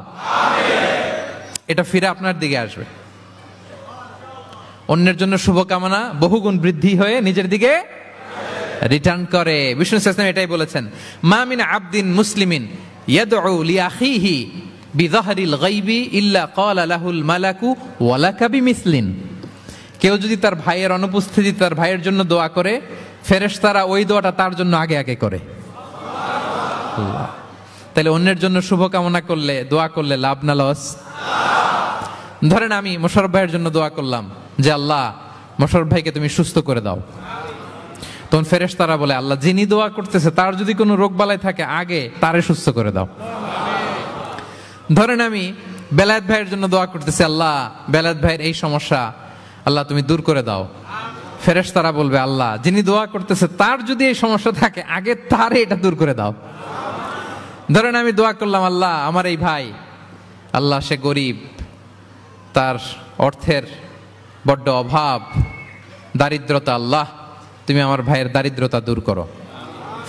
এটা ফিরে আপনার দিকে আসবে। অন্যের জন্য শুভকামনা বহুগুণ বৃদ্ধি হয়ে নিজের দিকে রিটার্ন করে। বিষ্ণু সাল্লাল্লাহু এটাই বলেছেন মা মিন আবদিন মুসলিমিন ইয়াদউ লিআখিহি বিযাহরিল গায়বি ইল্লা ক্বালা লাহুল মালাকু ওয়া লাকা বিমিসলিন। কেউ যদি তার ভাইয়ের অনুপস্থিতি তার ভাইয়ের জন্য দোয়া করে, ফেরেশতারা ওই দোয়াটা তার জন্য আগে আগে করে। আল্লাহ, তাহলে অন্যের জন্য শুভকামনা করলে, দোয়া করলে লাভ না লস? ধরেন আমি মোশাররফ ভাইয়ের জন্য দোয়া করলাম যে আল্লাহ মোশাররফ ভাইকে তুমি সুস্থ করে দাও, তখন ফেরেশতারা বলে আল্লাহ যিনি দোয়া করতেছে তার যদি কোনো রোগ বালাই থাকে আগে তারে সুস্থ করে দাও। ধরেন আমি বেলায়েত ভাইয়ের জন্য দোয়া করতেছি আল্লাহ বেলায়েত ভাইয়ের এই সমস্যা আল্লাহ তুমি দূর করে দাও, ফেরেশতারা বলবে আল্লাহ যিনি দোয়া করতেছে তার যদি এই সমস্যা থাকে আগে তারে এটা দূর করে দাও। ধরেন আমি দোয়া করলাম আল্লাহ আমার এই ভাই, আল্লাহ সে গরিব, তার অর্থের বড্ড অভাব, দারিদ্রতা, আল্লাহ তুমি আমার ভাইয়ের দারিদ্রতা দূর করো।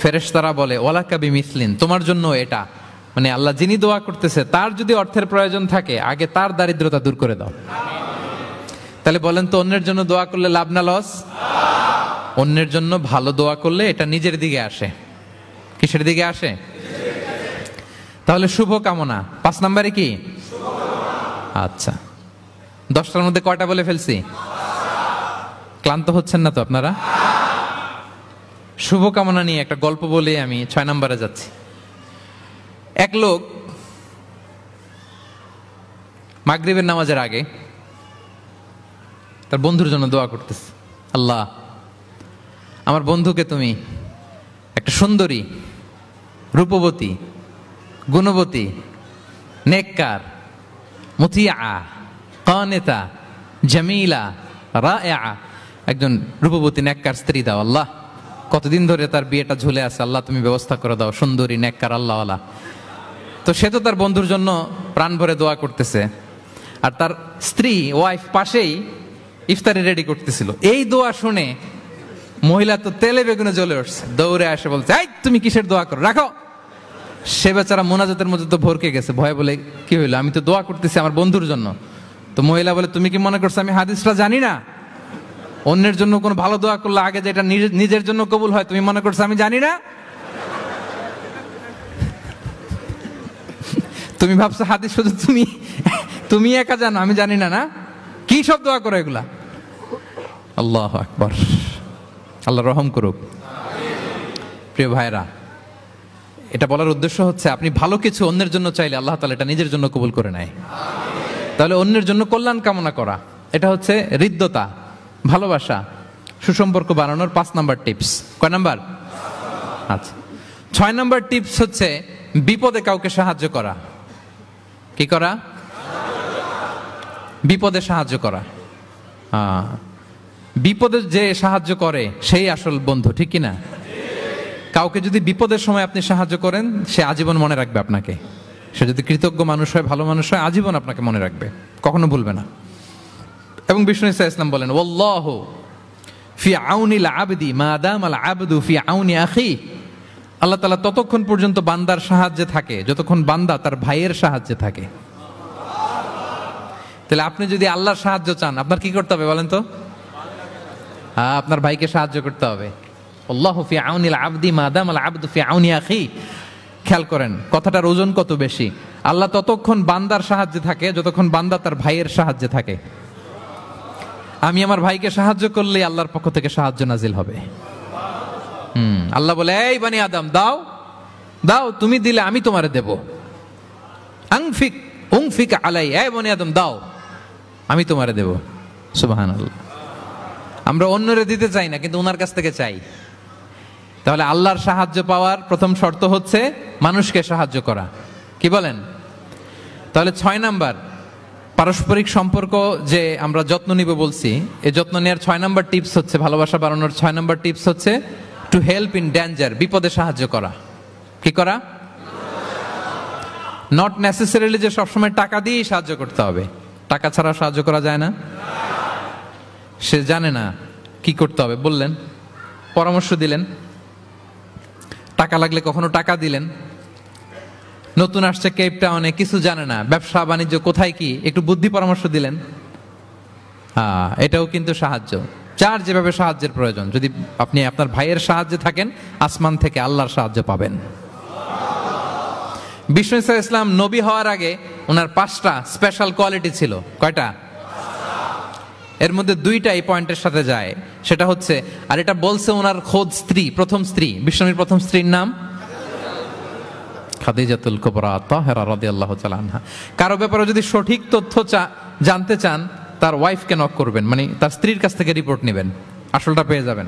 ফেরেশতারা বলে ওয়ালাকা বিমিসলিন, তোমার জন্য এটা, মানে আল্লাহ যিনি দোয়া করতেছে তার যদি অর্থের প্রয়োজন থাকে আগে তার দারিদ্রতা দূর করে দাও। তাহলে বলেন তো অন্যের জন্য দোয়া করলে লাভ না লস? অন্যের জন্য ভালো দোয়া করলে এটা নিজের দিকে আসে। কিসের দিকে আসে? তাহলে শুভ কামনা 5 নম্বরে কি? আচ্ছা 10টার মধ্যে কয়টা বলে ফেলছি? ক্লান্ত হচ্ছেন না তো আপনারা? শুভকামনা নিয়ে একটা গল্প বলে আমি 6 নম্বরে যাচ্ছি। এক লোক মাগরিবের নামাজের আগে তার বন্ধুর জন্য দোয়া করতেছে, আল্লাহ আমার বন্ধুকে তুমি একটা সুন্দরী, রূপবতী, গুণবতী, নেককার, মুতিয়া, কানেতা, জামিলা, রায়া, একজন রূপবতী নেককার স্ত্রী দাও আল্লাহ। কতদিন ধরে তার বিয়েটা ঝুলে আছে, আল্লাহ তুমি ব্যবস্থা করে দাও, সুন্দরী, নেককার, আল্লাহওয়ালা। তো সে তো তার বন্ধুর জন্য প্রাণ ভরে দোয়া করতেছে। আর তার স্ত্রী ওয়াইফ পাশেই ইফতারি রেডি করতেছিল। এই দোয়া শুনে মহিলা তো তেলে বেগুনে জ্বলে উঠছে, দৌড়ে আসে বলছে, এই তুমি কিসের দোয়া করো, রাখো। সে বেচারা মোনাজাতের মধ্যে তো ভরকে গেছে, ভয় বলে কি হইলো, আমি তো দোয়া করতেছি আমার বন্ধুর জন্য। তো মহিলা বলে, তুমি কি মনে করছো আমি হাদিসটা জানি না? অন্যের জন্য কোনো ভালো দোয়া করলে আগে যেটা নিজের জন্য কবুল হয়, তুমি মনে করছো আমি জানি না? তুমি ভাবছো হাদিস শুধু তুমি একা জানো, আমি জানি না? না, কি সব দোয়া করো এগুলা। আল্লাহু আকবার, আল্লাহ রহম করুক। প্রিয় ভাইরা, এটা বলার উদ্দেশ্য হচ্ছে আপনি ভালো কিছু অন্যের জন্য চাইলে আল্লাহ তাআলা এটা নিজের জন্য কবুল করে নেয়। তাহলে অন্যের জন্য কল্যাণ কামনা করা, এটা হচ্ছে হৃদ্যতা, ভালোবাসা, সুসম্পর্ক বানানোর 5 নাম্বার টিপস। কয় নাম্বার? আচ্ছা, 6 নাম্বার টিপস হচ্ছে বিপদে কাউকে সাহায্য করা। কি করা? বিপদে সাহায্য করা। বিপদে যে সাহায্য করে সেই আসল বন্ধু, ঠিক কিনা? কাউকে যদি বিপদের সময় আপনি সাহায্য করেন, সে আজীবন মনে রাখবে আপনাকে। সে যদি কৃতজ্ঞ মানুষ হয়, ভালো মানুষ হয়, আজীবন আপনাকে মনে রাখবে, কখনো ভুলবে না। এবং বিষ্ণু ইসলাম বলেন, ওয়াল্লাহু ফি আউনিল আবদি মা দামাল আবদু ফি আউনি আখি। আল্লাহ তাআলা ততক্ষণ পর্যন্ত বান্দার সাহায্যে থাকে যতক্ষণ বান্দা তার ভাইয়ের সাহায্যে থাকে। তাহলে আপনি যদি আল্লাহর সাহায্য চান, আপনার কি করতে হবে বলেন তো? আপনার ভাইকে সাহায্য করতে হবে। আল্লাহু ফি আউনিল আবদি মা দামাল আবদু ফি আউনি আখি। খেয়াল করেন কথাটার ওজন কত বেশি। আল্লাহ ততক্ষণ বান্দার সাহায্যে থাকে যতক্ষণ বান্দা তার ভাইয়ের সাহায্যে থাকে। আমি আমার ভাইকে সাহায্য করলে আল্লাহর পক্ষ থেকে সাহায্য নাজিল হবে। আল্লাহ বলে, এই বানি আদম, দাও দাও, তুমি দিলে আমি তোমারে দেব। আনফিক উনফিক আলাই, এই বানি আদম দাও, আমি তোমারে দেব। সুবহানাল্লাহ। আমরা অন্যরে দিতে চাই না, কিন্তু ওনার কাছ থেকে চাই। তাহলে আল্লাহর সাহায্য পাওয়ার প্রথম শর্ত হচ্ছে মানুষকে সাহায্য করা। কি বলেন? তাহলে 6 নাম্বার, পারস্পরিক সম্পর্ক যে আমরা যত্ন নিব বলছি, এই যত্ন নেওয়ার 6 নাম্বার টিপস হচ্ছে, ভালোবাসা বাড়ানোর 6 নাম্বার টিপস হচ্ছে টু হেল্প ইন ডেঞ্জার, বিপদে সাহায্য করা। কি করা? নট নেসেসারিলি যে সবসময় টাকা দিয়েই সাহায্য করতে হবে। টাকা ছাড়া সাহায্য করা যায় না। সে জানে না কি করতে হবে, বললেন, পরামর্শ দিলেন, টাকা লাগলে কখনো টাকা দিলেন। নতুন আসছে কেপ টাউনে, কিছু জানে না, ব্যবসা বাণিজ্য কোথায় কি, একটু বুদ্ধি পরামর্শ দিলেন। এটাও কিন্তু সাহায্য। যার যেভাবে সাহায্যের প্রয়োজন, যদি আপনি আপনার ভাইয়ের সাহায্যে থাকেন, আসমান থেকে আল্লাহর সাহায্য পাবেন। বিষ্ণু ইসলাম নবী হওয়ার আগে ওনার 5টা স্পেশাল কোয়ালিটি ছিল। কয়টা? এর মধ্যে 2টা এই পয়েন্টের সাথে যায়। সেটা হচ্ছে, আর এটা বলছে ওনার খোদ স্ত্রী, প্রথম স্ত্রী, বিষ্ণুর প্রথম স্ত্রীর নাম খাদিজাতুল কুবরা তাহেরা রাদিয়াল্লাহু তাআলা আনহা। কারো ব্যাপারে যদি সঠিক তথ্য জানতে চান, তার ওয়াইফকে নক করবেন, মানে তার স্ত্রীর কাছ থেকে রিপোর্ট নেবেন, আসলটা পেয়ে যাবেন।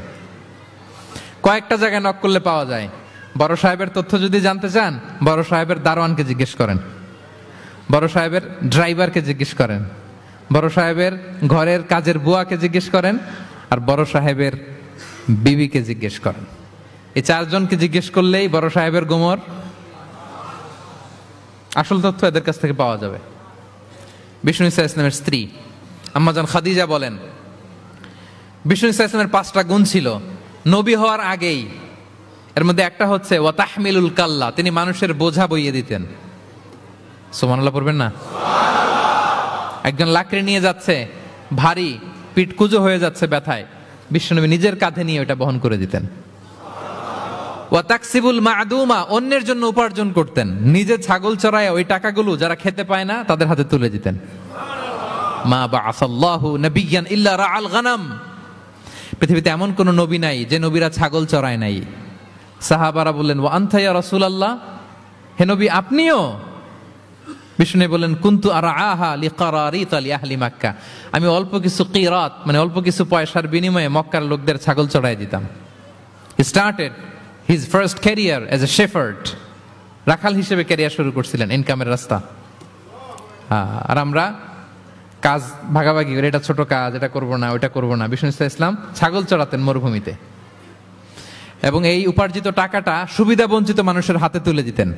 কয়েকটা জায়গায় নক করলে পাওয়া যায়। বড় সাহেবের তথ্য যদি জানতে চান, বড় সাহেবের দারোয়ানকে জিজ্ঞেস করেন, বড় সাহেবের ড্রাইভারকে জিজ্ঞেস করেন, বড় সাহেবের ঘরের কাজের বুয়াকে জিজ্ঞেস করেন, আর বড় সাহেবের বিবিকে জিজ্ঞেস করেন। এই 4 জনকে জিজ্ঞেস করলেই বড় সাহেবের গোমর আসল তথ্য এদের কাছ থেকে পাওয়া যাবে। বিষ্ণু ইসলামের স্ত্রী আম্মাজান খাদিজা বলেন, বিষ্ণু ইসলামের 5টা গুণ ছিল নবী হওয়ার আগেই। এর মধ্যে একটা হচ্ছে ওয়া তাহমিলুল কাল্লা, তিনি মানুষের বোঝা বইয়ে দিতেন। সুবহানাল্লাহ পড়বেন না? একজন লাকড়ি নিয়ে যাচ্ছে, ভারী, পিঠ কুঁজো হয়ে যাচ্ছে ব্যথায়, বিশ্বনবী নিজের কাঁধে নিয়ে ওটা বহন করে দিতেন। ওয়া তাকসিবুল মা'দুমা, অন্যের জন্য উপার্জন করতেন, নিজে ছাগল চড়ায় ওই টাকাগুলো যারা খেতে পায় না তাদের হাতে তুলে দিতেন। মা বা'আসাল্লাহু নাবিয়্যান ইল্লা রাআল গানাম, পৃথিবীতে এমন কোন নবী নাই যে নবীরা ছাগল চড়ায় নাই। সাহাবারা বললেন, ওয়া আনতা ইয়া রাসূলুল্লাহ, হে নবী আপনিও? বিষ্ণু বলেন, কুনতু আরআহা লিকারারিত লিআহলি মক্কা, আমি অল্প কিছু কিরাত, মানে অল্প কিছু পয়সার বিনিময়ে মক্কার লোকদের ছাগল চড়াই দিতাম। He started his first career as a shepherd, রাখাল হিসেবে ক্যারিয়ার শুরু করছিলেন, ইনকামের রাস্তা। আর আমরা কাজ ভাগাভাগি করে, এটা ছোট কাজ, এটা করব না, ওইটা করব না। বিষ্ণু ইসলাম ছাগল চড়াতেন মরুভূমিতে, এবং এই উপার্জিত টাকাটা সুবিধা বঞ্চিত মানুষের হাতে তুলে দিতেন।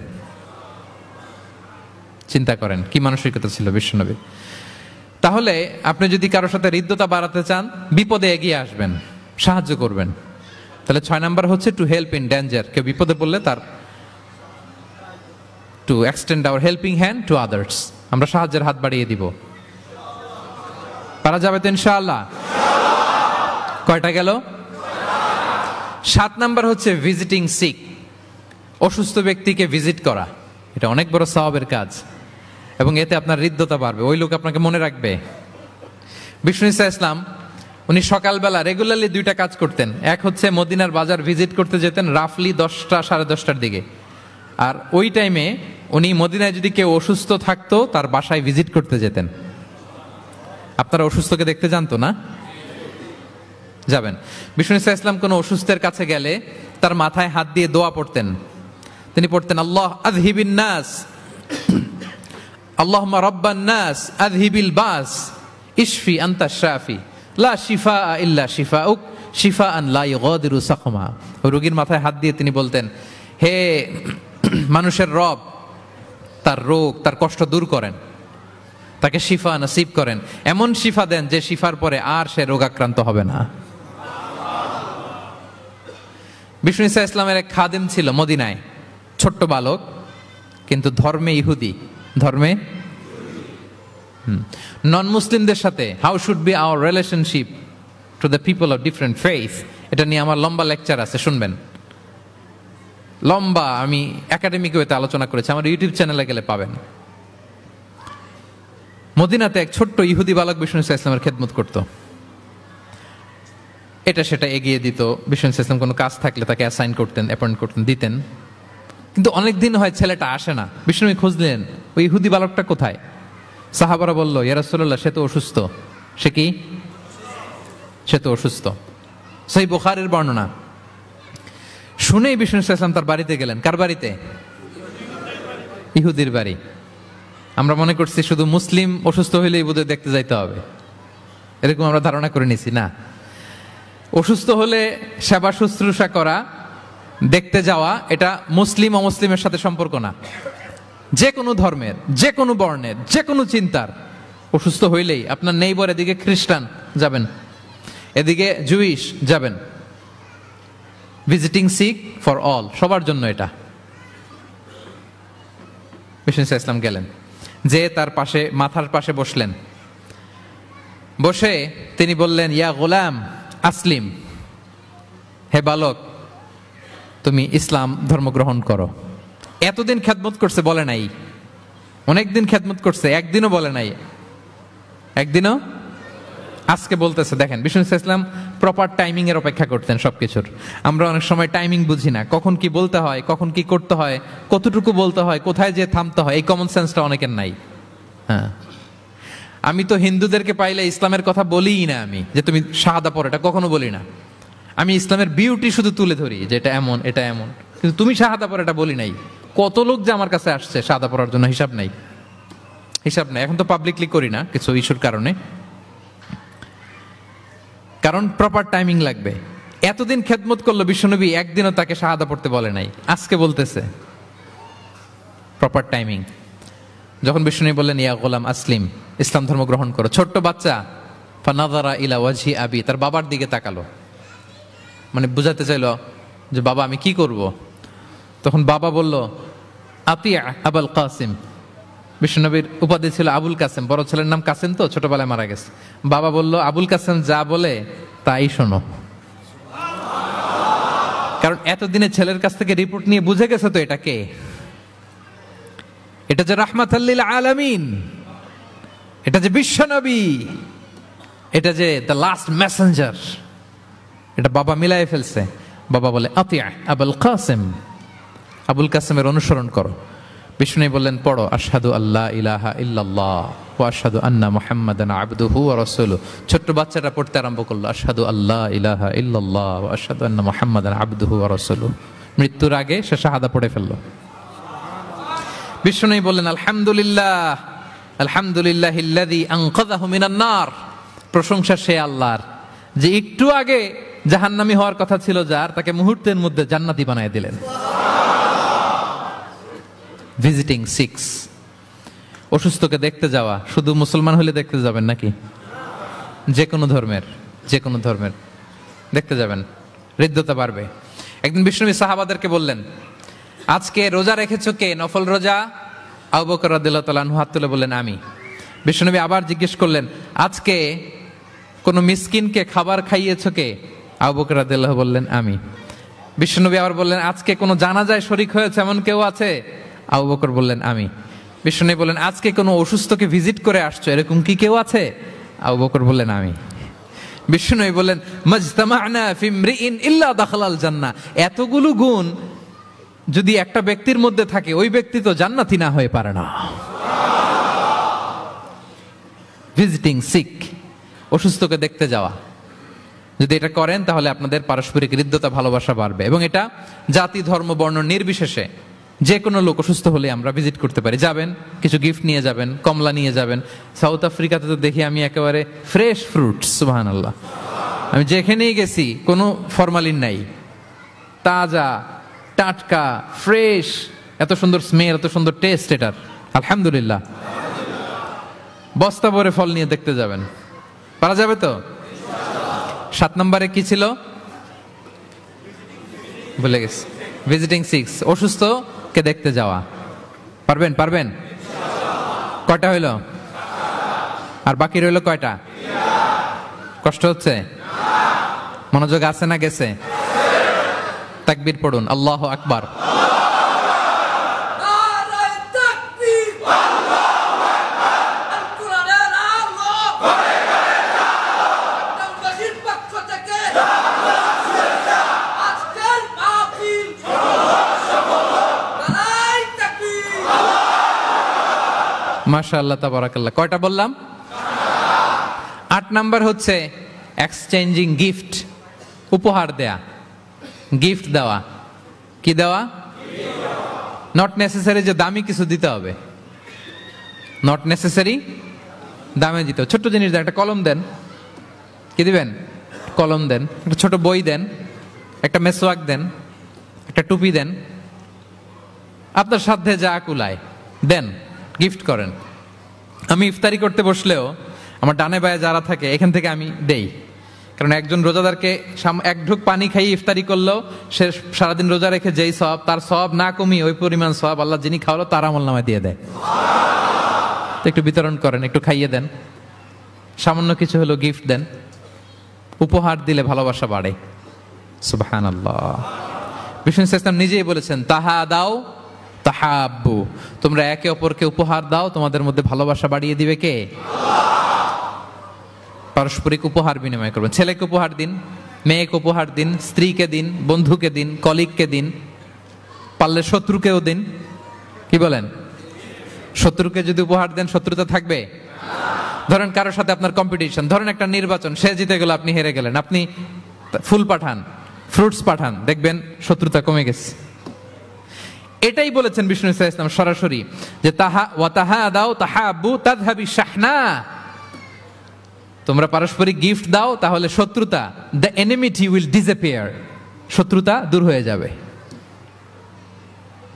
চিন্তা করেন কি মানসিকতা ছিল বিশ্বনবীর। তাহলে আপনি যদি কারোর সাথে হৃদ্যতা বাড়াতে চান, বিপদে এগিয়ে আসবেন, সাহায্য করবেন। তাহলে 6 নাম্বার হচ্ছে টু হেল্প ইন ডেঞ্জার। কেউ বিপদে পড়লে তার to extend hour helping hand to others, আমরা সাহায্যের হাত বাড়িয়ে দিব। পারা যাবে তো ইনশাআল্লাহ? কয়টা গেল? 7 নাম্বার হচ্ছে ভিজিটিং সিক, অসুস্থ ব্যক্তিকে ভিজিট করা। এটা অনেক বড় সওয়াবের কাজ এবং এতে আপনার হৃদ্যতা বাড়বে, ওই লোক আপনাকে মনে রাখবে। বিষ্ণু ঈসা ইসলাম উনি সকালবেলা রেগুলারলি 2টা কাজ করতেন। এক হচ্ছে মদিনার বাজার ভিজিট করতে যেতেন রাফলি 10টা সাড়ে 10টার দিকে, আর ওই টাইমে উনি মদিনায় যদি কেউ অসুস্থ থাকতো তার বাসায় ভিজিট করতে যেতেন। আপনারা অসুস্থকে দেখতে জানতো না? যাবেন। বিষ্ণু ঈসা ইসলাম কোনো অসুস্থের কাছে গেলে তার মাথায় হাত দিয়ে দোয়া পড়তেন। তিনি পড়তেন আল্লাহ আযহিবিন নাস, আল্লাহুম্মা রাব্বান নাস আযহিবিল বাস ইশফি আনতা শাফি লা শিফা ইল্লা শিফাউক শিফাআন লা ইগাদিরু সাকমা। রোগীর মাথায় হাত দিয়ে তিনি বলতেন, হে মানুষের রব, তার রোগ তার কষ্ট দূর করেন, তাকে শিফা নসিব করেন, এমন শিফা দেন যে শিফার পরে আর সে রোগাক্রান্ত হবে না। বিষ্ণু ঈসা ইসলামের এক খাদেম ছিল মদিনায়, ছোট্ট বালক, কিন্তু ধর্মে ইহুদি, ধর্মে নন মুসলিমদের সাথে how should be our relationship to the people of different faith, এটা নিয়ে আমার লম্বা লেকচার আছে, শুনবেন। লম্বা, আমি একাডেমিক ওয়েতে আলোচনা করেছি, আমার ইউটিউব চ্যানেলে গেলে পাবেন। মদিনাতে এক ছোট্ট ইহুদি বালক বিষ্ণু ঈসা ইসলামের খেদমত করত, এটা সেটা এগিয়ে দিত। বিষ্ণু ঈসা ইসলাম কোনো কাজ থাকলে তাকে অ্যাসাইন করতেন, অ্যাপয়েন্ট করতেন, দিতেন। কিন্তু অনেক দিন হয় ছেলেটা আসে না। বিষ্ণু খুঁজলেন ওই ইহুদি বালকটা কোথায়। সাহাবারা বলল, ইয়া রাসূলুল্লাহ, সে তো অসুস্থ। সে কি? সে তো অসুস্থ। সহিহ বুখারীর বর্ণনা। শুনেই বিষ্ণু ইসলাম তার বাড়িতে গেলেন। কার বাড়িতে? ইহুদির বাড়ি। আমরা মনে করছি শুধু মুসলিম অসুস্থ হইলেই বোধহয় দেখতে যাইতে হবে, এরকম আমরা ধারণা করে নিছি। না, অসুস্থ হলে সেবা শুশ্রূষা করা, দেখতে যাওয়া, এটা মুসলিম অমুসলিমের সাথে সম্পর্ক না। যে কোনো ধর্মের, যে কোনো বর্ণের, যে কোনো চিন্তার অসুস্থ হইলেই আপনার নেইবার, এদিকে খ্রিস্টান যাবেন, এদিকে জুইশ যাবেন। ভিজিটিং সিক ফর অল, সবার জন্য এটা। বিষ্ণু ঈসা ইসলাম গেলেন, যে তার পাশে, মাথার পাশে বসলেন। বসে তিনি বললেন, ইয়া গোলাম আসলিম, হে বালক, তুমি ইসলাম ধর্ম গ্রহণ করো। এতদিন খেদমত করছে, বলে নাই। অনেকদিন খেদমত করছে, একদিনও বলে নাই। একদিনও, আজকে বলতেছে। দেখেন, বিষ্ণু ঈসা ইসলাম প্রপার টাইমিং এর অপেক্ষা করতেন সবকিছুর। আমরা অনেক সময় টাইমিং বুঝি না, কখন কি বলতে হয়, কখন কি করতে হয়, কতটুকু বলতে হয়, কোথায় যে থামতে হয়, এই কমন সেন্সটা অনেকের নাই। হ্যাঁ, আমি তো হিন্দুদেরকে পাইলে ইসলামের কথা বলিই না, আমি যে তুমি শাহাদা পড়ো, এটা কখনো বলি না। আমি ইসলামের বিউটি শুধু তুলে ধরি, যে এটা এমন, এটা এমন, কিন্তু তুমি শাহাদা পড়ো এটা বলি নাই। কত লোক যে আমার কাছে আসছে শাহাদা পড়ার জন্য, হিসাব নাই, হিসাব নাই। এখন তো পাবলিকলি করি না কিছু ইস্যুর কারণে, কারণ প্রপার টাইমিং লাগবে। এতদিন খেদমত করলো বিশ্বনবী, একদিনও তাকে শাহাদা পড়তে বলে নাই, আজকে বলতেছে। Proper timing. যখন বিষ্ণু বললেন, ইয়া গোলাম আসলিম, ইসলাম ধর্ম গ্রহণ করো, ছোট্ট বাচ্চা ফানাযারা ইলা ওয়াজহি আবি, তার বাবার দিকে তাকালো, মানে বুঝাতে চাইলো যে বাবা আমি কি করব। তখন বাবা বলল, আতিয়া আবুল কাসিম। বিশ্বনবীর উপাধি ছিল আবুল কাসেম, বড় ছেলের নাম কাসেম, তো ছোটবেলায় মারা গেছে। বাবা বলল, আবুল কাসেম যা বলে তাই শোনো। কারণ এতদিনে ছেলের কাছ থেকে রিপোর্ট নিয়ে বুঝে গেছে তো এটা কে, এটা যে রাহমাতাল লিল আলামিন, এটা যে বিশ্বনবী, এটা যে দ্য লাস্ট মেসেঞ্জার, এটা বাবা মিলাই ফেলছে। বাবা বলে, আতিয়া আবুল কাসেম, আবুল কাসেমের অনুসরণ করো। বিষ্ণু বললেন, পড়ো আশহাদু আল্লা ইলাহা ইল্লাল্লাহ ওয়া আশহাদু আন্না মুহাম্মাদান আবদুহু ওয়া রাসূলুহু। ছোট্ট বাচ্চাটা পড়তে আরম্ভ করলো, আশহাদু আল্লা ইলাহা ইল্লাল্লাহ ওয়া আশহাদু আন্না মুহাম্মাদান আবদুহু ওয়া রাসূলুহু। মৃত্যুর আগে সে শাহাদা পড়ে ফেললো। বিষ্ণু বললেন, আলহামদুলিল্লাহ, আলহামদুলিল্লাহিল্লাযী আনকাযাহু মিনান নার। প্রশংসা সে আল্লাহর যে একটু আগে জাহান্নামী হওয়ার কথা ছিল যার, তাকে মুহূর্তের মধ্যে জান্নাতি বানায় দিলেন। ভিজিটিং সিক্স, অসুস্থকে দেখতে যাওয়া শুধু মুসলমান হলে দেখতে যাবেন নাকি? যে কোনো ধর্মের দেখতে যাবেন, হৃদ্যতা বাড়বে। একদিন বিশ্বনবী সাহাবাদেরকে বললেন, আজকে রোজা রেখেছো কে? নফল রোজা? আবু বকর রাদিয়াল্লাহু তাআলা আনহু হাত তুলে বললেন, আমি। বিশ্বনবী আবার জিজ্ঞেস করলেন, আজকে কোনো মিসকিনকে খাবার খাইয়েছো কে? আবু বকর রাদিয়াল্লাহু বললেন, আমি। বিশ্বনবী আবার বললেন, আজকে কোনো জানাজায় শরীক হয়েছে এমন কেউ আছে? আবু বকর বললেন, আমি। বিশ্বনবী বললেন, আজকে কোনো অসুস্থকে ভিজিট করে আসছো এরকম কি কেউ আছে? আবু বকর বললেন, আমি। বিশ্বনবী বললেন, মাজতামা'না ফি ইমরিইন ইল্লা দাখালাল জান্নাহ। এতগুলো গুণ যদি একটা ব্যক্তির মধ্যে থাকে, ওই ব্যক্তি তো জান্নাতি না হয়ে পারে না। ভিজিটিং সিক, অসুস্থকে দেখতে যাওয়া, যদি এটা করেন তাহলে আপনাদের পারস্পরিক হৃদ্যতা, ভালোবাসা বাড়বে। এবং এটা জাতি, ধর্ম, বর্ণ নির্বিশেষে যে কোনো লোক অসুস্থ হলে আমরা ভিজিট করতে পারি। যাবেন, কিছু গিফট নিয়ে যাবেন, কমলা নিয়ে যাবেন। সাউথ আফ্রিকাতে তো দেখি আমি একেবারে ফ্রেশ ফ্রুট, সুবহানাল্লাহ। আমি যেখানেই গেছি কোনো ফরমালিন নাই, তাজা, টাটকা, ফ্রেশ, এত সুন্দর স্মেল, এত সুন্দর টেস্ট এটার, আলহামদুলিল্লাহ। বস্তা ভরে ফল নিয়ে দেখতে যাবেন, পারা যাবে তো? 7 নম্বরে কি ছিল ভুলে গেছি, ভিজিটিং 6, অসুস্থকে দেখতে যাওয়া। পারবেন? কয়টা হইল? আর বাকি রইল কয়টা? কষ্ট হচ্ছে? মনোযোগ আছে না গেছে? তাকবীর পড়ুন, আল্লাহু আকবার। মাশাআল্লাহ, তাবারাকাল্লাহ। কয়টা বললাম? 8 নাম্বার হচ্ছে এক্সচেঞ্জিং গিফট, উপহার দেয়া, গিফট দেওয়া। কি দেওয়া? নট নেসেসারি যে দামি কিছু দিতে হবে, নট নেসেসারি দামে দিতে হবে। ছোট্ট জিনিস দেন, একটা কলম দেন। কি দিবেন? কলম দেন। একটা ছোট বই দেন, একটা মেসওয়াক দেন, একটা টুপি দেন, আপনার সাধ্যে যা কুলায় দেন, গিফট করেন। আমি ইফতারি করতে বসলেও আমার ডানে বায়ে যারা থাকে এখান থেকে আমি দেই, কারণ একজন রোজাদারকে এক ঢুক পানি খাইয়ে ইফতারি করলেও সে সারাদিন রোজা রেখে যেই সওয়াব, তার সওয়াব না কমিয়ে ওই পরিমাণ সওয়াব আল্লাহ যিনি খাওয়ালো তার আমলনামায় দিয়ে দেয়। তো একটু বিতরণ করেন, একটু খাইয়ে দেন, সামান্য কিছু হলো গিফট দেন। উপহার দিলে ভালোবাসা বাড়ে, সুবহানাল্লাহ। বিষ্ণু ইসলাম নিজেই বলেছেন, তাহা দাও তাহাব্বু, তোমরা একে অপরকে উপহার দাও, তোমাদের মধ্যে ভালোবাসা বাড়িয়ে দিবে কে? পারস্পরিক উপহার বিনিময় করবেন। ছেলেকে উপহার দিন, মেয়েকে উপহার দিন, স্ত্রীকে দিন, বন্ধুকে দিন, কলিগকে দিন, পারলে শত্রুকেও দিন। কি বলেন? শত্রুকে যদি উপহার দেন শত্রুতা থাকবে? ধরেন কারোর সাথে আপনার কম্পিটিশন, ধরেন একটা নির্বাচন, সে জিতে গেল, আপনি হেরে গেলেন, আপনি ফুল পাঠান, ফ্রুটস পাঠান, দেখবেন শত্রুতা কমে গেছে। এটাই বলেছেন বিষ্ণু ইসলাম সরাসরি, যে তাহা ওয়া তাহাদাউ তাহাব্বু তাযহাবি শাহনা, তোমরা পারস্পরিক গিফট দাও তাহলে শত্রুতা, দ্য এনিমিটি উইল ডিসঅ্যাপিয়ার, শত্রুতা দূর হয়ে যাবে,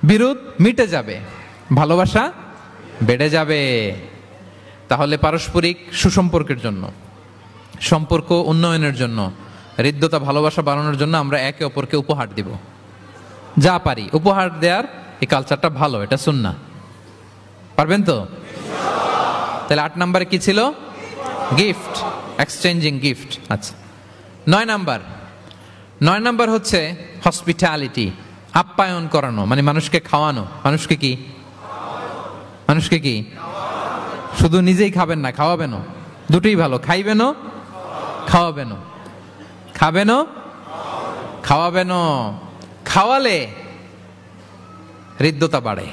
বিরোধ মিটে যাবে, ভালোবাসা বেড়ে যাবে। তাহলে পারস্পরিক সুসম্পর্কের জন্য, সম্পর্ক উন্নয়নের জন্য, হৃদ্যতা, ভালোবাসা বাড়ানোর জন্য আমরা একে অপরকে উপহার দিব, যা পারি উপহার দেওয়ার এই কালচারটা ভালো, এটা সুন্নাহ। পারবেন তো? তাহলে 8 নম্বরে কি ছিল? Gift, exchanging gift. আচ্ছা, 9 নাম্বার হচ্ছে হসপিটালিটি, আপ্যায়ন করানো, মানে মানুষকে খাওয়ানো। মানুষকে কি শুধু নিজেই খাবেন না, খাওয়াবেনও, দুটোই ভালো। খাইবেনও, খাওয়াবেনও, খাবেনও, খাওয়াবেনও। খাওয়ালে হৃদ্যতা বাড়ে,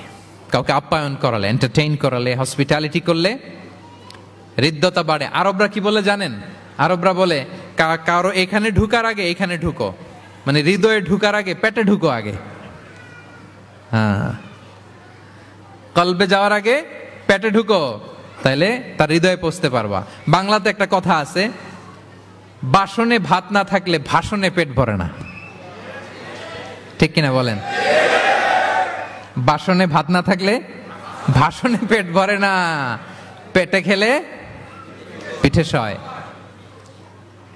কাউকে আপ্যায়ন করালে, এন্টারটেইন করালে, হসপিটালিটি করলে হৃদ্যতা বাড়ে। আরবরা কি বলে জানেন? আরবরা বলে কারো এখানে ঢুকার আগে এখানে ঢুকো, মানে হৃদয়ে ঢুকার আগে পেটে ঢুকো আগে, হ্যাঁ, কলবে যাওয়ার আগে পেটে ঢুকো, তাইলে তার হৃদয়ে পৌঁছতে পারবা। বাংলাতে একটা কথা আছে, বাসনে ভাত না থাকলে ভাষণে পেট ভরে না। ঠিক কিনা বলেন? বাসনে ভাত না থাকলে ভাষণে পেট ভরে না, পেটে খেলে পিঠে সয়।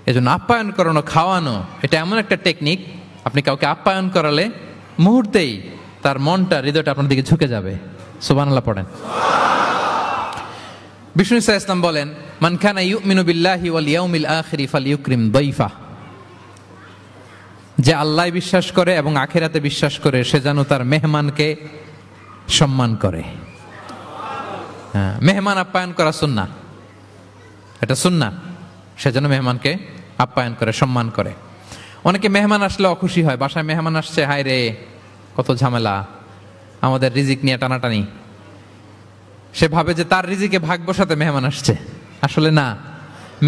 এজন্য আপ্যায়ন করানো, খাওয়ানো এটা এমন একটা টেকনিক, আপনি কাউকে আপ্যায়ন করালে মুহূর্তেই তার মনটা, হৃদয়টা আপনার দিকে ঝুঁকে যাবে। সুবহানাল্লাহ পড়েন। বিষ্ণু ইসলাম বলেন, মান কানা ইউমিনু বিল্লাহি ওয়াল ইয়াউমিল আখিরি ফালইউকরিম দাইফা। যে আল্লাহ বিশ্বাস করে এবং আখিরাতে বিশ্বাস করে সে যেন তার মেহমানকে সম্মান করে। হ্যাঁ, মেহমান আপ্যায়ন করা সুন্নাহ, এটা সুন্নাহ। সে যেন মেহমানকে আপ্যায়ন করে, সম্মান করে। অনেকে মেহমান আসলে অখুশি হয়, বাসায় মেহমান আসছে, হায় রে কত ঝামেলা, আমাদের রিজিক নিয়ে টানাটানি। সে ভাবে যে তার রিজিকে ভাগ বসাতে মেহমান আসছে। আসলে না,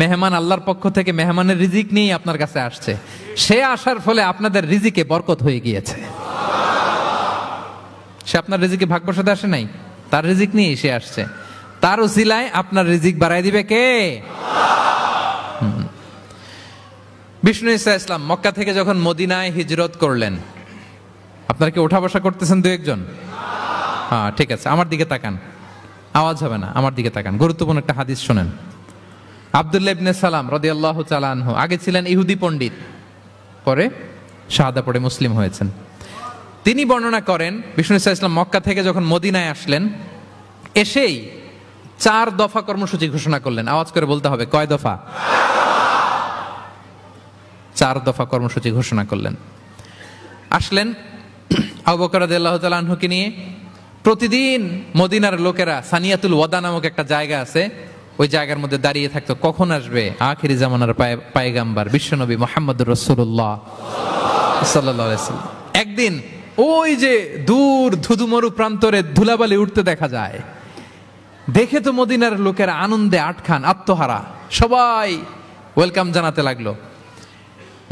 মেহমান আল্লাহর পক্ষ থেকে মেহমানের রিজিক নিয়েই আপনার কাছে আসছে। সে আসার ফলে আপনাদের রিজিকে বরকত হয়ে গিয়েছে। সে আপনার রিজিকে ভাগ বসাতে আসে নাই, তার রিজিক নিয়েই সে আসছে। তার উসিলায় আপনার রিজিক বাড়াই দিবে কে? বিষ্ণু ইসলাম মক্কা থেকে যখন মদিনায় হিজরত করলেন, আপনারা কি ওঠা বসা করতেছেন দু একজন? হ্যাঁ, ঠিক আছে, আমার দিকে তাকান, আওয়াজ হবে না, আমার দিকে তাকান। গুরুত্বপূর্ণ একটা হাদিস শোনেন। আব্দুল্লাহ ইবনে সালাম রাদিয়াল্লাহু তাআলা আনহু আগে ছিলেন ইহুদি পণ্ডিত, পরে শাহাদা পড়ে মুসলিম হয়েছেন। তিনি বর্ণনা করেন, বিষ্ণু ইসলাম মক্কা থেকে যখন মদিনায় আসলেন, এসেই 4 দফা কর্মসূচি ঘোষণা করলেন। আওয়াজ করে বলতে হবে, কয় দফা? 4 দফা কর্মসূচি ঘোষণা করলেন। আসলেন আবু বকর রাদিয়াল্লাহু তাআলা আনহুকে নিয়ে। প্রতিদিন মদিনার লোকেরা সানিয়াতুল ওয়াদা নামক একটা জায়গা আছে, ওই জায়গার মধ্যে দাঁড়িয়ে থাকতো, কখন আসবে আখিরি জামানার পায়গাম্বার বিশ্বনবী মুহাম্মদুর রাসূলুল্লাহ সাল্লাল্লাহু আলাইহি ওয়াসাল্লাম। একদিন ওই যে দূর ধুধুমরু প্রান্তরে ধুলাবালি উঠতে দেখা যায়। দেখে তো মদিনার লোকেরা আনন্দে আটখান, আত্মহারা, সবাই ওয়েলকাম জানাতে লাগলো।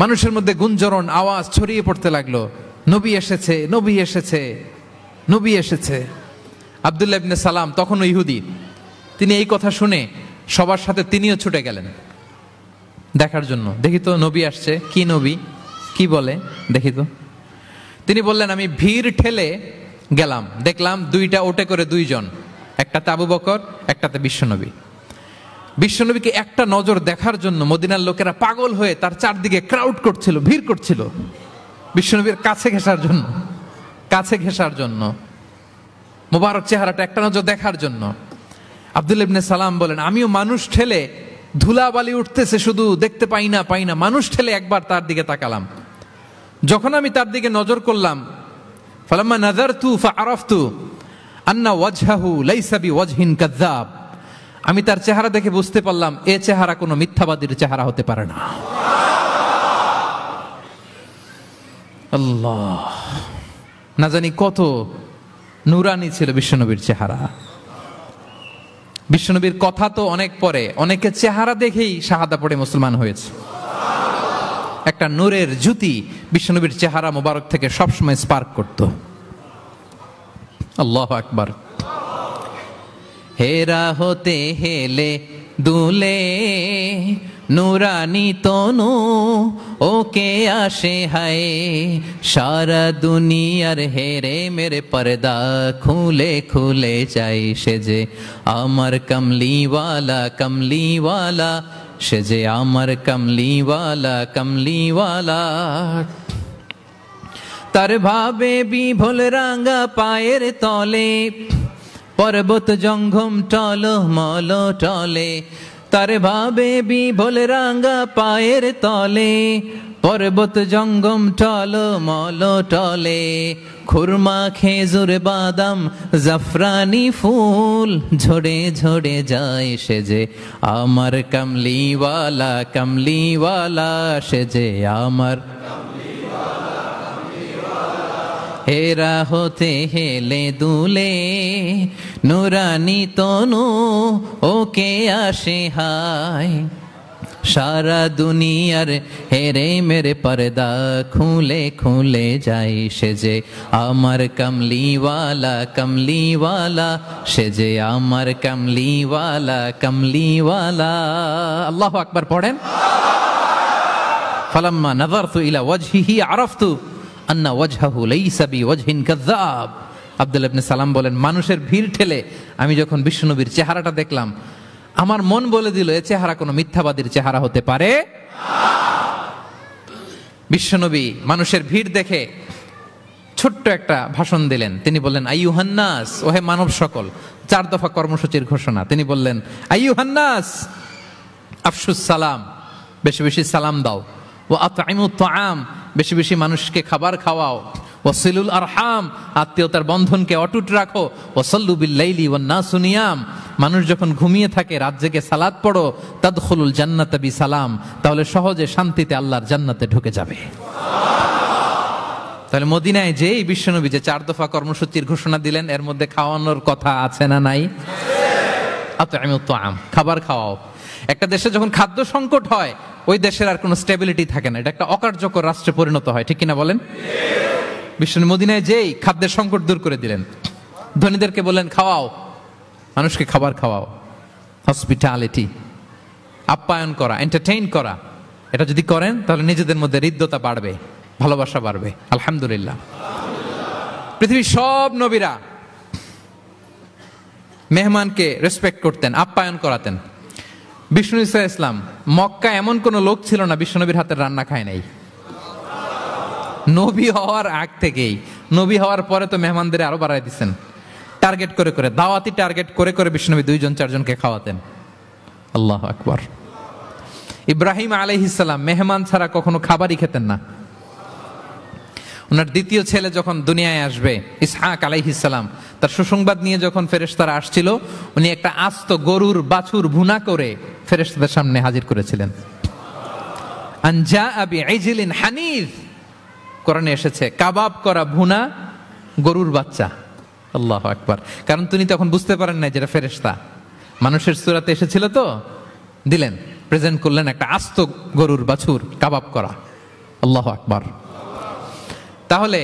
মানুষের মধ্যে গুঞ্জরণ আওয়াজ ছড়িয়ে পড়তে লাগলো, নবী এসেছে, নবী এসেছে, নবী এসেছে। আব্দুল্লাহ ইবনে সালাম তখনও ইহুদি, তিনি এই কথা শুনে সবার সাথে তিনিও ছুটে গেলেন দেখার জন্য। দেখি তো নবী আসছে, কি নবী, কি বলে দেখি তো। তিনি বললেন, আমি ভিড় ঠেলে গেলাম, দেখলাম 2টা ওটে করে 2 জন, একটাতে আবু বকর, একটাতে বিশ্বনবী। বিশ্বনবীকে একটা নজর দেখার জন্য মদিনার লোকেরা পাগল হয়ে তার চারদিকে ক্রাউড করছিল, ভিড় করছিল, বিশ্বনবীর কাছে ঘেঁষার জন্য, কাছে ঘেঁষার জন্য, মোবারক চেহারাটা একটা নজর দেখার জন্য। আব্দুল্লাহ ইবনে সালাম বলেন, আমিও মানুষ ঠেলে, ধুলাবালি উঠতেছে শুধু, দেখতে পাই না, মানুষ ঠেলে একবার তার দিকে তাকালাম। যখন আমি তার দিকে নজর করলাম, ফালাম্মা নাযারতু ফাআরাফতু আন্না ওয়াজহাহু লাইসা বিওয়াজহিন কাযাব, আমি তার চেহারা দেখে বুঝতে পারলাম এ চেহারা কোনো মিথ্যাবাদীর চেহারা হতে পারে না। আল্লাহ, না জানি কত নুরানি ছিল বিশ্বনবীর চেহারা। বিশ্বনবীর কথা তো অনেক পরে, অনেকে চেহারা দেখেই শাহাদা পড়ে মুসলমান হয়েছে। একটা নূরের জ্যোতি বিশ্বনবীর চেহারা মোবারক থেকে সবসময় স্পার্ক করত। আল্লাহু আকবার। হেরা হতে হেলে দুলে নুরানি তনু ওকে আসে হায়, সারা দুনিয়ার হেরে মেরে পর্দা খুলে খুলে যাই, সে যে আমার কমলিওয়ালা কমলিওয়ালা, সে যে আমার কমলিওয়ালা কমলিওয়ালা। তার ভাবে বিভোল রাঙ্গা পায়ের তলে, পর্বত জঙ্গম টল মল টলে, তার ভাবে বিভোল রাঙ্গা পায়ের তলে, পর্বত জঙ্গম টল মল টলে, খুরমা খেজুর বাদাম জাফরানি ফুল ঝরে ঝরে যায়, সে যে আমার কমলিওয়ালা কমলিওয়ালা, সে যে আমার হেরা হতে হেলে দুলে নুরানি তনু ওকে আসে হায়, সারা দুনিয়ার হেরে মেরে পর্দা খুলে খুলে যাই, সে যে আমার কমলিওয়ালা কমলিওয়ালা, সে যে আমার কমলিওয়ালা কমলিওয়ালা। আল্লাহু আকবার পড়েন। ফালাম্মা নাযারতু ইলা ওয়াজহিহি আরাফতু আন্না ওয়াজহাহু লাইসা বিওয়াজহিন কাযাব। আব্দুল্লাহ ইবনে সালাম বলেন, মানুষের ভিড় ঠেলে আমি যখন বিশ্বনবীর চেহারাটা দেখলাম, আমার মন বলে দিল এ চেহারা কোনো মিথ্যাবাদীর চেহারা হতে পারে। বিশ্বনবী মানুষের ভিড় দেখে ছোট্ট একটা ভাষণ দিলেন। তিনি বললেন, আইয়ুহান্নাস, ওহে মানব সকল। 4 দফা কর্মসূচির ঘোষণা। তিনি বললেন, আইয়ুহান্নাস আফশুস সালাম, বেশি বেশি সালাম দাও। ও আতঈমুত তাআম, বেশি বেশি মানুষকে খাবার খাওয়াও। ওয়াসিলুল আরহাম, আত্মীয়তার বন্ধনকে অটুট রাখো। ওয়াসাল্লু বিল লাইলি ওয়ান নাসু নিয়াম, মানুষ যখন ঘুমিয়ে থাকে রাত জেগে সালাত পড়ো। তাদখুলুল জান্নাতা বিসালাম, তাহলে সহজে শান্তিতে আল্লাহর জান্নাতে ঢুকে যাবে। তাহলে মদিনায় যেই বিশ্বনবী যে 4 দফা কর্মসূচির ঘোষণা দিলেন, এর মধ্যে খাওয়ানোর কথা আছে না নাই? আতঈমুত তাআম, খাবার খাওয়াও। একটা দেশে যখন খাদ্য সংকট হয়, ওই দেশের আর কোনো স্টেবিলিটি থাকে না, এটা একটা অকার্যকর রাষ্ট্রে পরিণত হয়। ঠিক কিনা বলেন? বিশ্বনবী মদিনায় যেই খাদ্যের সংকট দূর করে দিলেন। ধনীদেরকে বললেন, খাওয়াও, মানুষকে খাবার খাওয়াও। হসপিটালিটি, আপ্যায়ন করা, এন্টারটেইন করা, এটা যদি করেন তাহলে নিজেদের মধ্যে হৃদ্যতা বাড়বে, ভালোবাসা বাড়বে। আলহামদুলিল্লাহ। পৃথিবীর সব নবীরা মেহমানকে রেসপেক্ট করতেন, আপ্যায়ন করাতেন। বিষ্ণু ঈসা ইসলাম, মক্কা এমন কোন লোক ছিল না বিশ্বনবীর হাতের রান্না খায় নাই। নবী হওয়ার আগ থেকেই, নবী হওয়ার পরে তো মেহমানদের আরো বাড়াই দিচ্ছেন। টার্গেট করে করে, দাওয়াতি টার্গেট করে করে বিশ্বনবী 2-4জনকে খাওয়াতেন। আল্লাহু আকবার। ইব্রাহিম আলাইহিস সালাম মেহমান ছাড়া কখনো খাবারই খেতেন না। ওনার দ্বিতীয় ছেলে যখন দুনিয়ায় আসবে, ইসহাক আলাইহিস সালাম, তার সুসংবাদ নিয়ে যখন ফেরেশতারা আসছিল, উনি একটা আস্ত গরুর বাছুর ভুনা করে ফেরেশতাদের সামনে হাজির করেছিলেন। আনজা আবি ইজলিন হানিফ, কোরআনে এসেছে কাবাব করা ভুনা গরুর বাচ্চা। আল্লাহু আকবার। কারণ তিনি তখন বুঝতে পারেন না যেটা ফেরেশতা, মানুষের সূরাতে এসেছিল, তো দিলেন, প্রেজেন্ট করলেন একটা আস্ত গরুর বাছুর কাবাব করা। আল্লাহু আকবার। তাহলে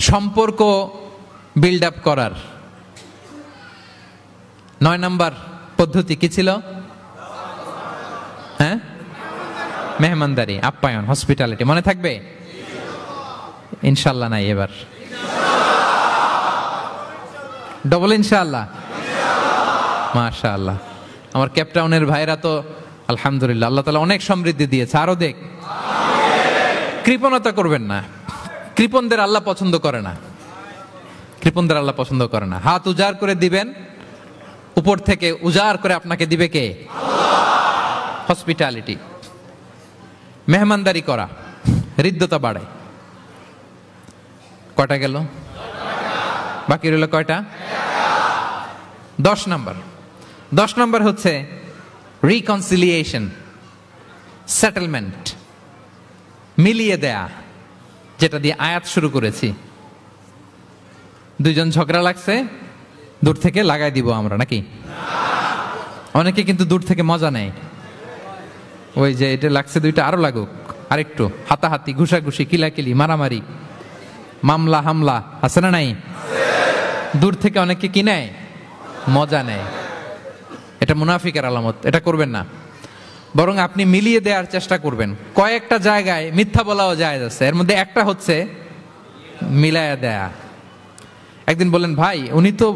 সম্পর্ক বিল্ড আপ করার 9 নম্বর পদ্ধতি কি ছিল? হ্যাঁ, মেহমানদারি, আপ্যায়ন, হসপিটালিটি। মনে থাকবে? ইনশাল্লাহ নাই এবার, ডবল ইনশাআল্লাহ। মাশাআল্লাহ। আমার কেপটাউনের ভাইরা তো আলহামদুলিল্লাহ, আল্লাহ তাআলা অনেক সমৃদ্ধি দিয়েছে, আরো দেখ। কৃপণতা করবেন না, কৃপণদের আল্লাহ পছন্দ করে না, কৃপণদের আল্লাহ পছন্দ করে না। হাত উজাড় করে দিবেন, উপর থেকে উজাড় করে আপনাকে দিবে কে? হসপিটালিটি, মেহমানদারি করা, হৃদ্যতা বাড়ায়। কয়টা গেল? বাকি রইল কয়টা? 10 নম্বর। 10 নম্বর হচ্ছে রিকনসিলিয়েশন, সেটেলমেন্ট, মিলিয়ে দেয়া, যেটা দিয়ে আয়াত শুরু করেছি। 2 জন ঝগড়া লাগছে, দূর থেকে লাগাই দিব আমরা, নাকি? অনেকে কিন্তু দূর থেকে মজা নেয়, ওই যে এটা লাগছে 2টা আরো লাগুক, আরেকটু হাতাহাতি, ঘুষাঘুষি, কিলাকিলি, মারামারি, মামলা হামলা, আছে না নাই? দূর থেকে অনেকে কি নেয়? মজা নেয়। এটা মুনাফিকের আলামত, এটা করবেন না। বরং আপনি মিলিয়ে দেওয়ার চেষ্টা করবেন। কয়েকটা জায়গায় মিথ্যা বলাও যায় যাচ্ছে, এর মধ্যে একটা হচ্ছে মিলায়া দেয়া। একদিন বললেন, ভাই উনি তো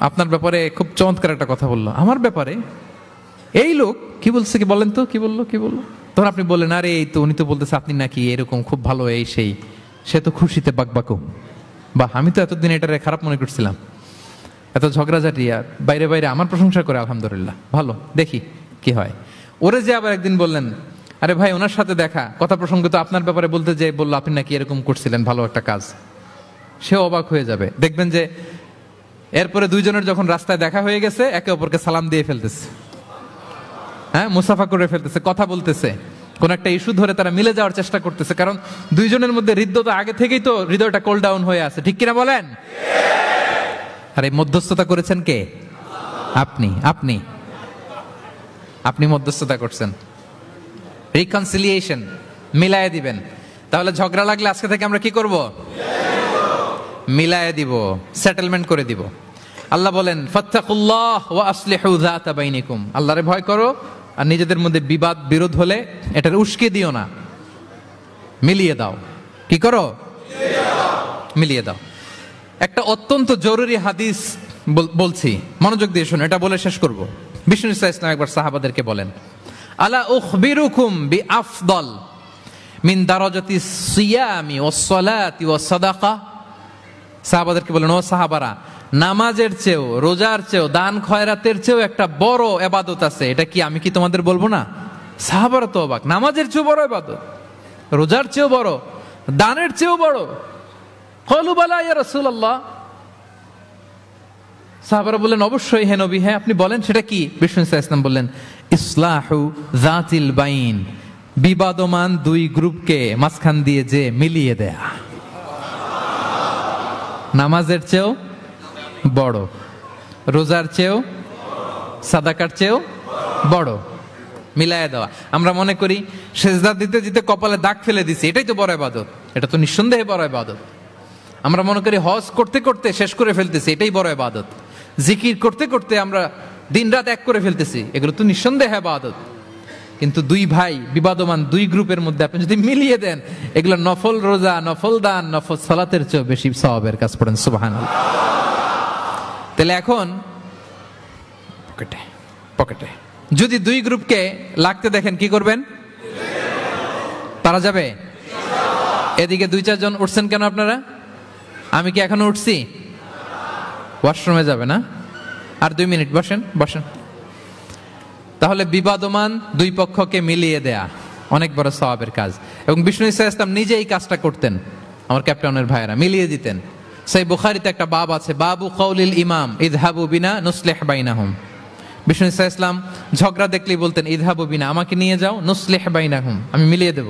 আপনার ব্যাপারে খুব চমৎকার একটা কথা বললো। আমার ব্যাপারে? এই লোক কি বলছে, কি বলেন তো, কি বললো? তখন আপনি বললেন, আরে এই তো উনি তো বলতেছে আপনি নাকি এরকম খুব ভালো, এই সেই। সে তো খুশিতে বাকবাকু, বাহ, আমি তো এতদিন এটারে খারাপ মনে করছিলাম, এত ঝগড়াঝাটি, বাইরে বাইরে আমার প্রশংসা করে, আলহামদুলিল্লাহ ভালো, দেখি কি হয়। ওরে যে আবার একদিন বললেন, আরে ভাই ওনার সাথে দেখা, কথা প্রসঙ্গ তো আপনার ব্যাপারে বলতে যে বললো আপনি নাকি এরকম করছিলেন, ভালো একটা কাজ। সে অবাক হয়ে যাবে, দেখবেন যে এরপরে 2 জনের যখন রাস্তায় দেখা হয়ে গেছে, একে অপরকে সালাম দিয়ে ফেলতেছে, হ্যাঁ, মুসাফা করে ফেলতেছে, কথা বলতেছে, কোন একটা ইস্যু ধরে তারা মিলে যাওয়ার চেষ্টা করতেছে। কারণ 2 জনের মধ্যে হৃদ্যতা আগে থেকেই তো, হৃদয়টা কোল ডাউন হয়ে আছে। ঠিক কিনা বলেন? আর এই মধ্যস্থতা করেছেন কে? আপনি। আপনি আপনি মধ্যস্থতা করছেন। রিকনসিলিয়েশন, মিলায়ে দিবেন। তাহলে ঝগড়া লাগলে আজকে থেকে আমরা কি করব? মিলায়ে দিব, সেটেলমেন্ট করে দিব। আল্লাহ বলেন, ফাত্তাকুল্লাহ ওয়া আসলিহু যাতা বাইনিকুম, আল্লাহরে ভয় করো আর নিজেদের মধ্যে বিবাদ বিরোধ হলে এটার উস্কে দিও না, মিলিয়ে দাও। কি করো? মিলিয়ে দাও। একটা অত্যন্ত জরুরি হাদিস বলছি, মনোযোগ দিয়ে শুনুন, এটা বলে শেষ করব। বিষ্ণু ইসলাম একবার সাহাবাদেরকে বলেন, আলা উখবিরুকুম বিআফদল মিন দারাজাতিস সিয়ামি ওয়াস সালাতি ওয়াস সাদাকা। সাহাবাদেরকে বলেন, ও সাহাবারা, নামাজের চেয়েও, রোজার চেয়েও, দান খয়রাতের চেয়েও একটা বড় ইবাদত আছে, এটা কি আমি কি তোমাদের বলবো না? সাহাবারা তো অবাক, নামাজের চেয়েও বড় ইবাদত, রোজার চেয়েও বড়, দানের চেয়েও বড়। ক্বালু বালা ইয়া রাসূলুল্লাহ। সাহাবারা বললেন, অবশ্যই হে নবী, হ্যাঁ আপনি বলেন সেটা কি? বিষ্ণু ইসলাম বললেন, ইসলাহু যাতিল বাইন, বিবাদমান দুই গ্রুপকে মাঝখান দিয়ে যে মিলিয়ে দেয়া। নামাজের চেয়েও বড়, রোজার চেয়েও, সাদাকার চেয়েও বড়, মিলাইয়া দেওয়া। আমরা মনে করি সেজদা দিতে দিতে কপালে দাগ ফেলে দিছি, এটাই তো বড় ইবাদত। এটা তো নিঃসন্দেহে বড় ইবাদত। আমরা মনে করি হজ করতে করতে শেষ করে ফেলতেছি, এটাই বড় ইবাদত। জিকির করতে করতে আমরা দিন রাত এক করে ফেলতেছি, এগুলো তো নিঃসন্দেহে ইবাদত। কিন্তু দুই ভাই, বিবাদমান দুই গ্রুপের মধ্যে আপনি যদি মিলিয়ে দেন, এগুলো নফল রোজা, নফল দান, নফল সালাতের চেয়েও বেশি সওয়াবের কাজ। পড়েন সুবহানাল্লাহ। তাহলে এখন পকেটে পকেটে যদি দুই গ্রুপকে লাগতে দেখেন, কি করবেন? তারা যাবে? এদিকে দুই চারজন উঠছেন কেন আপনারা? আমি কি এখনো উঠছি? ওয়াশরুমে যাবে না? আর 2 মিনিট বসেন বসেন। তাহলে বিবাদমান দুই পক্ষকে মিলিয়ে দেয়া অনেক বড় সওয়াবের কাজ। এবং বিষ্ণু ইসলাম নিজে এই কাজটা করতেন। আমার ক্যাপ্টেনের ভাইয়েরা মিলিয়ে দিতেন। সেই বুখারীতে একটা বাব আছে, বাবু কওলিল ইমাম ইযহাবু বিনা নুসলিহ বাইনাহুম। বিষ্ণু ইসলাম ঝগড়া দেখলেই বলতেন, ইযহাবু বিনা, আমাকে নিয়ে যাও, নুসলিহ বাইনাহুম, আমি মিলিয়ে দেব।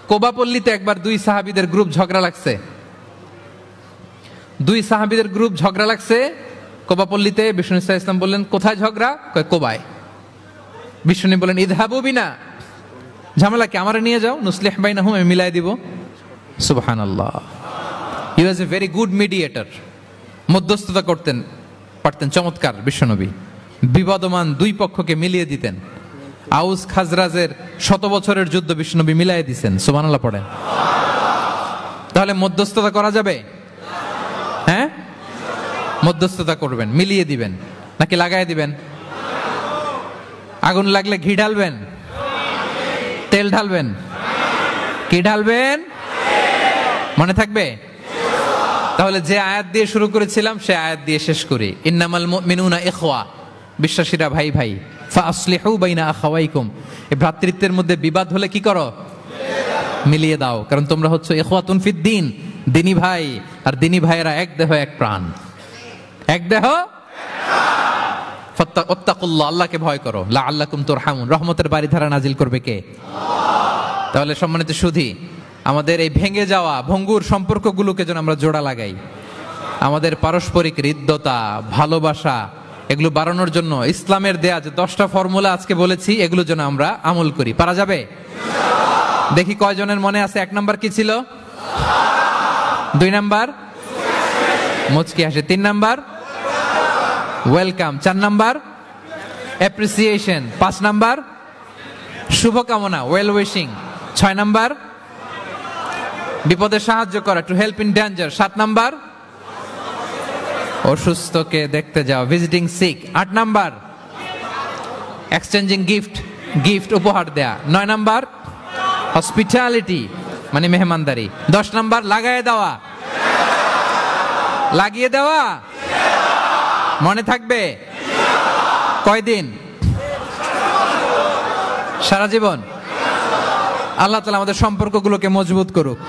কোবাপল্লীতে একবার দুই সাহাবীদের গ্রুপ ঝগড়া লাগছে। দুই সাহাবীদের গ্রুপ ঝগড়া লাগছে কোবাপল্লীতে। বিষ্ণু ইসলাম বললেন, কোথায় ঝগড়া? কয় কোবায়। বিষ্ণু বলেন, ইযহাবু বিনা, ঝামেলাকে আমারে নিয়ে যাও, নুসলিহ বাইনাহুম, আমি মিলাই দিব। সুবহানাল্লাহ। হি ওয়াজ এ ভেরি গুড মিডিয়েটর। মধ্যস্থতা করতেন পারতেন, চমৎকার বিশ্বনবী। বিবাদমান দুই পক্ষকে মিলিয়ে দিতেন। আউস খাজরাজের 100 বছরের যুদ্ধ বিশ্বনবী মিলাই দিয়েছেন। সুবহানাল্লাহ পড়েন। তাহলে মধ্যস্থতা করা যাবে? হ্যাঁ, মধ্যস্থতা করবেন, মিলিয়ে দিবেন, নাকি লাগাই দিবেন? আগুন লাগলে ঘি ঢালবেন, তেল ঢালবেন, কি ঢালবেন? মনে থাকবে? তাহলে যে আয়াত দিয়ে শুরু করেছিলাম সে আয়াত দিয়ে শেষ করি। ইন্নামাল মুমিনুনা ইখওয়া, বিশ্বাসীরা ভাই ভাই। ফাসলিহু বাইনা আখাওয়াইকুম, এই ভ্রাতৃত্বের মধ্যে বিবাদ হলে কি করো? মিলিয়ে দাও, কারণ তোমরা হচ্ছে ইখওয়াতুন ফিদ্দিন, দিনী ভাই। আর দিনী ভাইয়েরা এক দেহ এক প্রাণ, এক দেহ। ফাত্তাকুল্লাহ, আল্লাহকে ভয় করো। লাআল্লাকুম তুরহামুন, রহমতের বারিধারা নাজিল করবে কে? তাহলে সম্মানিত সুধী, আমাদের এই ভেঙে যাওয়া ভঙ্গুর সম্পর্কগুলোকে যেন আমরা জোড়া লাগাই। আমাদের পারস্পরিক হৃদ্যতা, ভালোবাসা, এগুলো বাড়ানোর জন্য ইসলামের দেয়া যে 10টা ফর্মুলা আজকে বলেছি, এগুলো যেন আমরা আমল করি। পারা যাবে? দেখি কয়জনের মনে আছে। 1 নাম্বার কি ছিল? 2 নাম্বার মুচকি হাসি। 3 number welcome. 4 number appreciation. 5 number শুভকামনা, ওয়েল উইশিং। 6 নাম্বার বিপদে সাহায্য করা, to help in danger. 7 number অসুস্থকে দেখতে যাও, visiting sick. 8 number exchanging gift, gift উপহার দেয়া। 9 নাম্বার হসপিটালিটি, মানে মেহমানদারি। 10 নাম্বার লাগায় দেওয়া, লাগিয়ে দেওয়া। মনে থাকবে? কয়দিন? সারা জীবন। আল্লাহ তাআলা আমাদের সম্পর্কগুলোকে মজবুত করুক।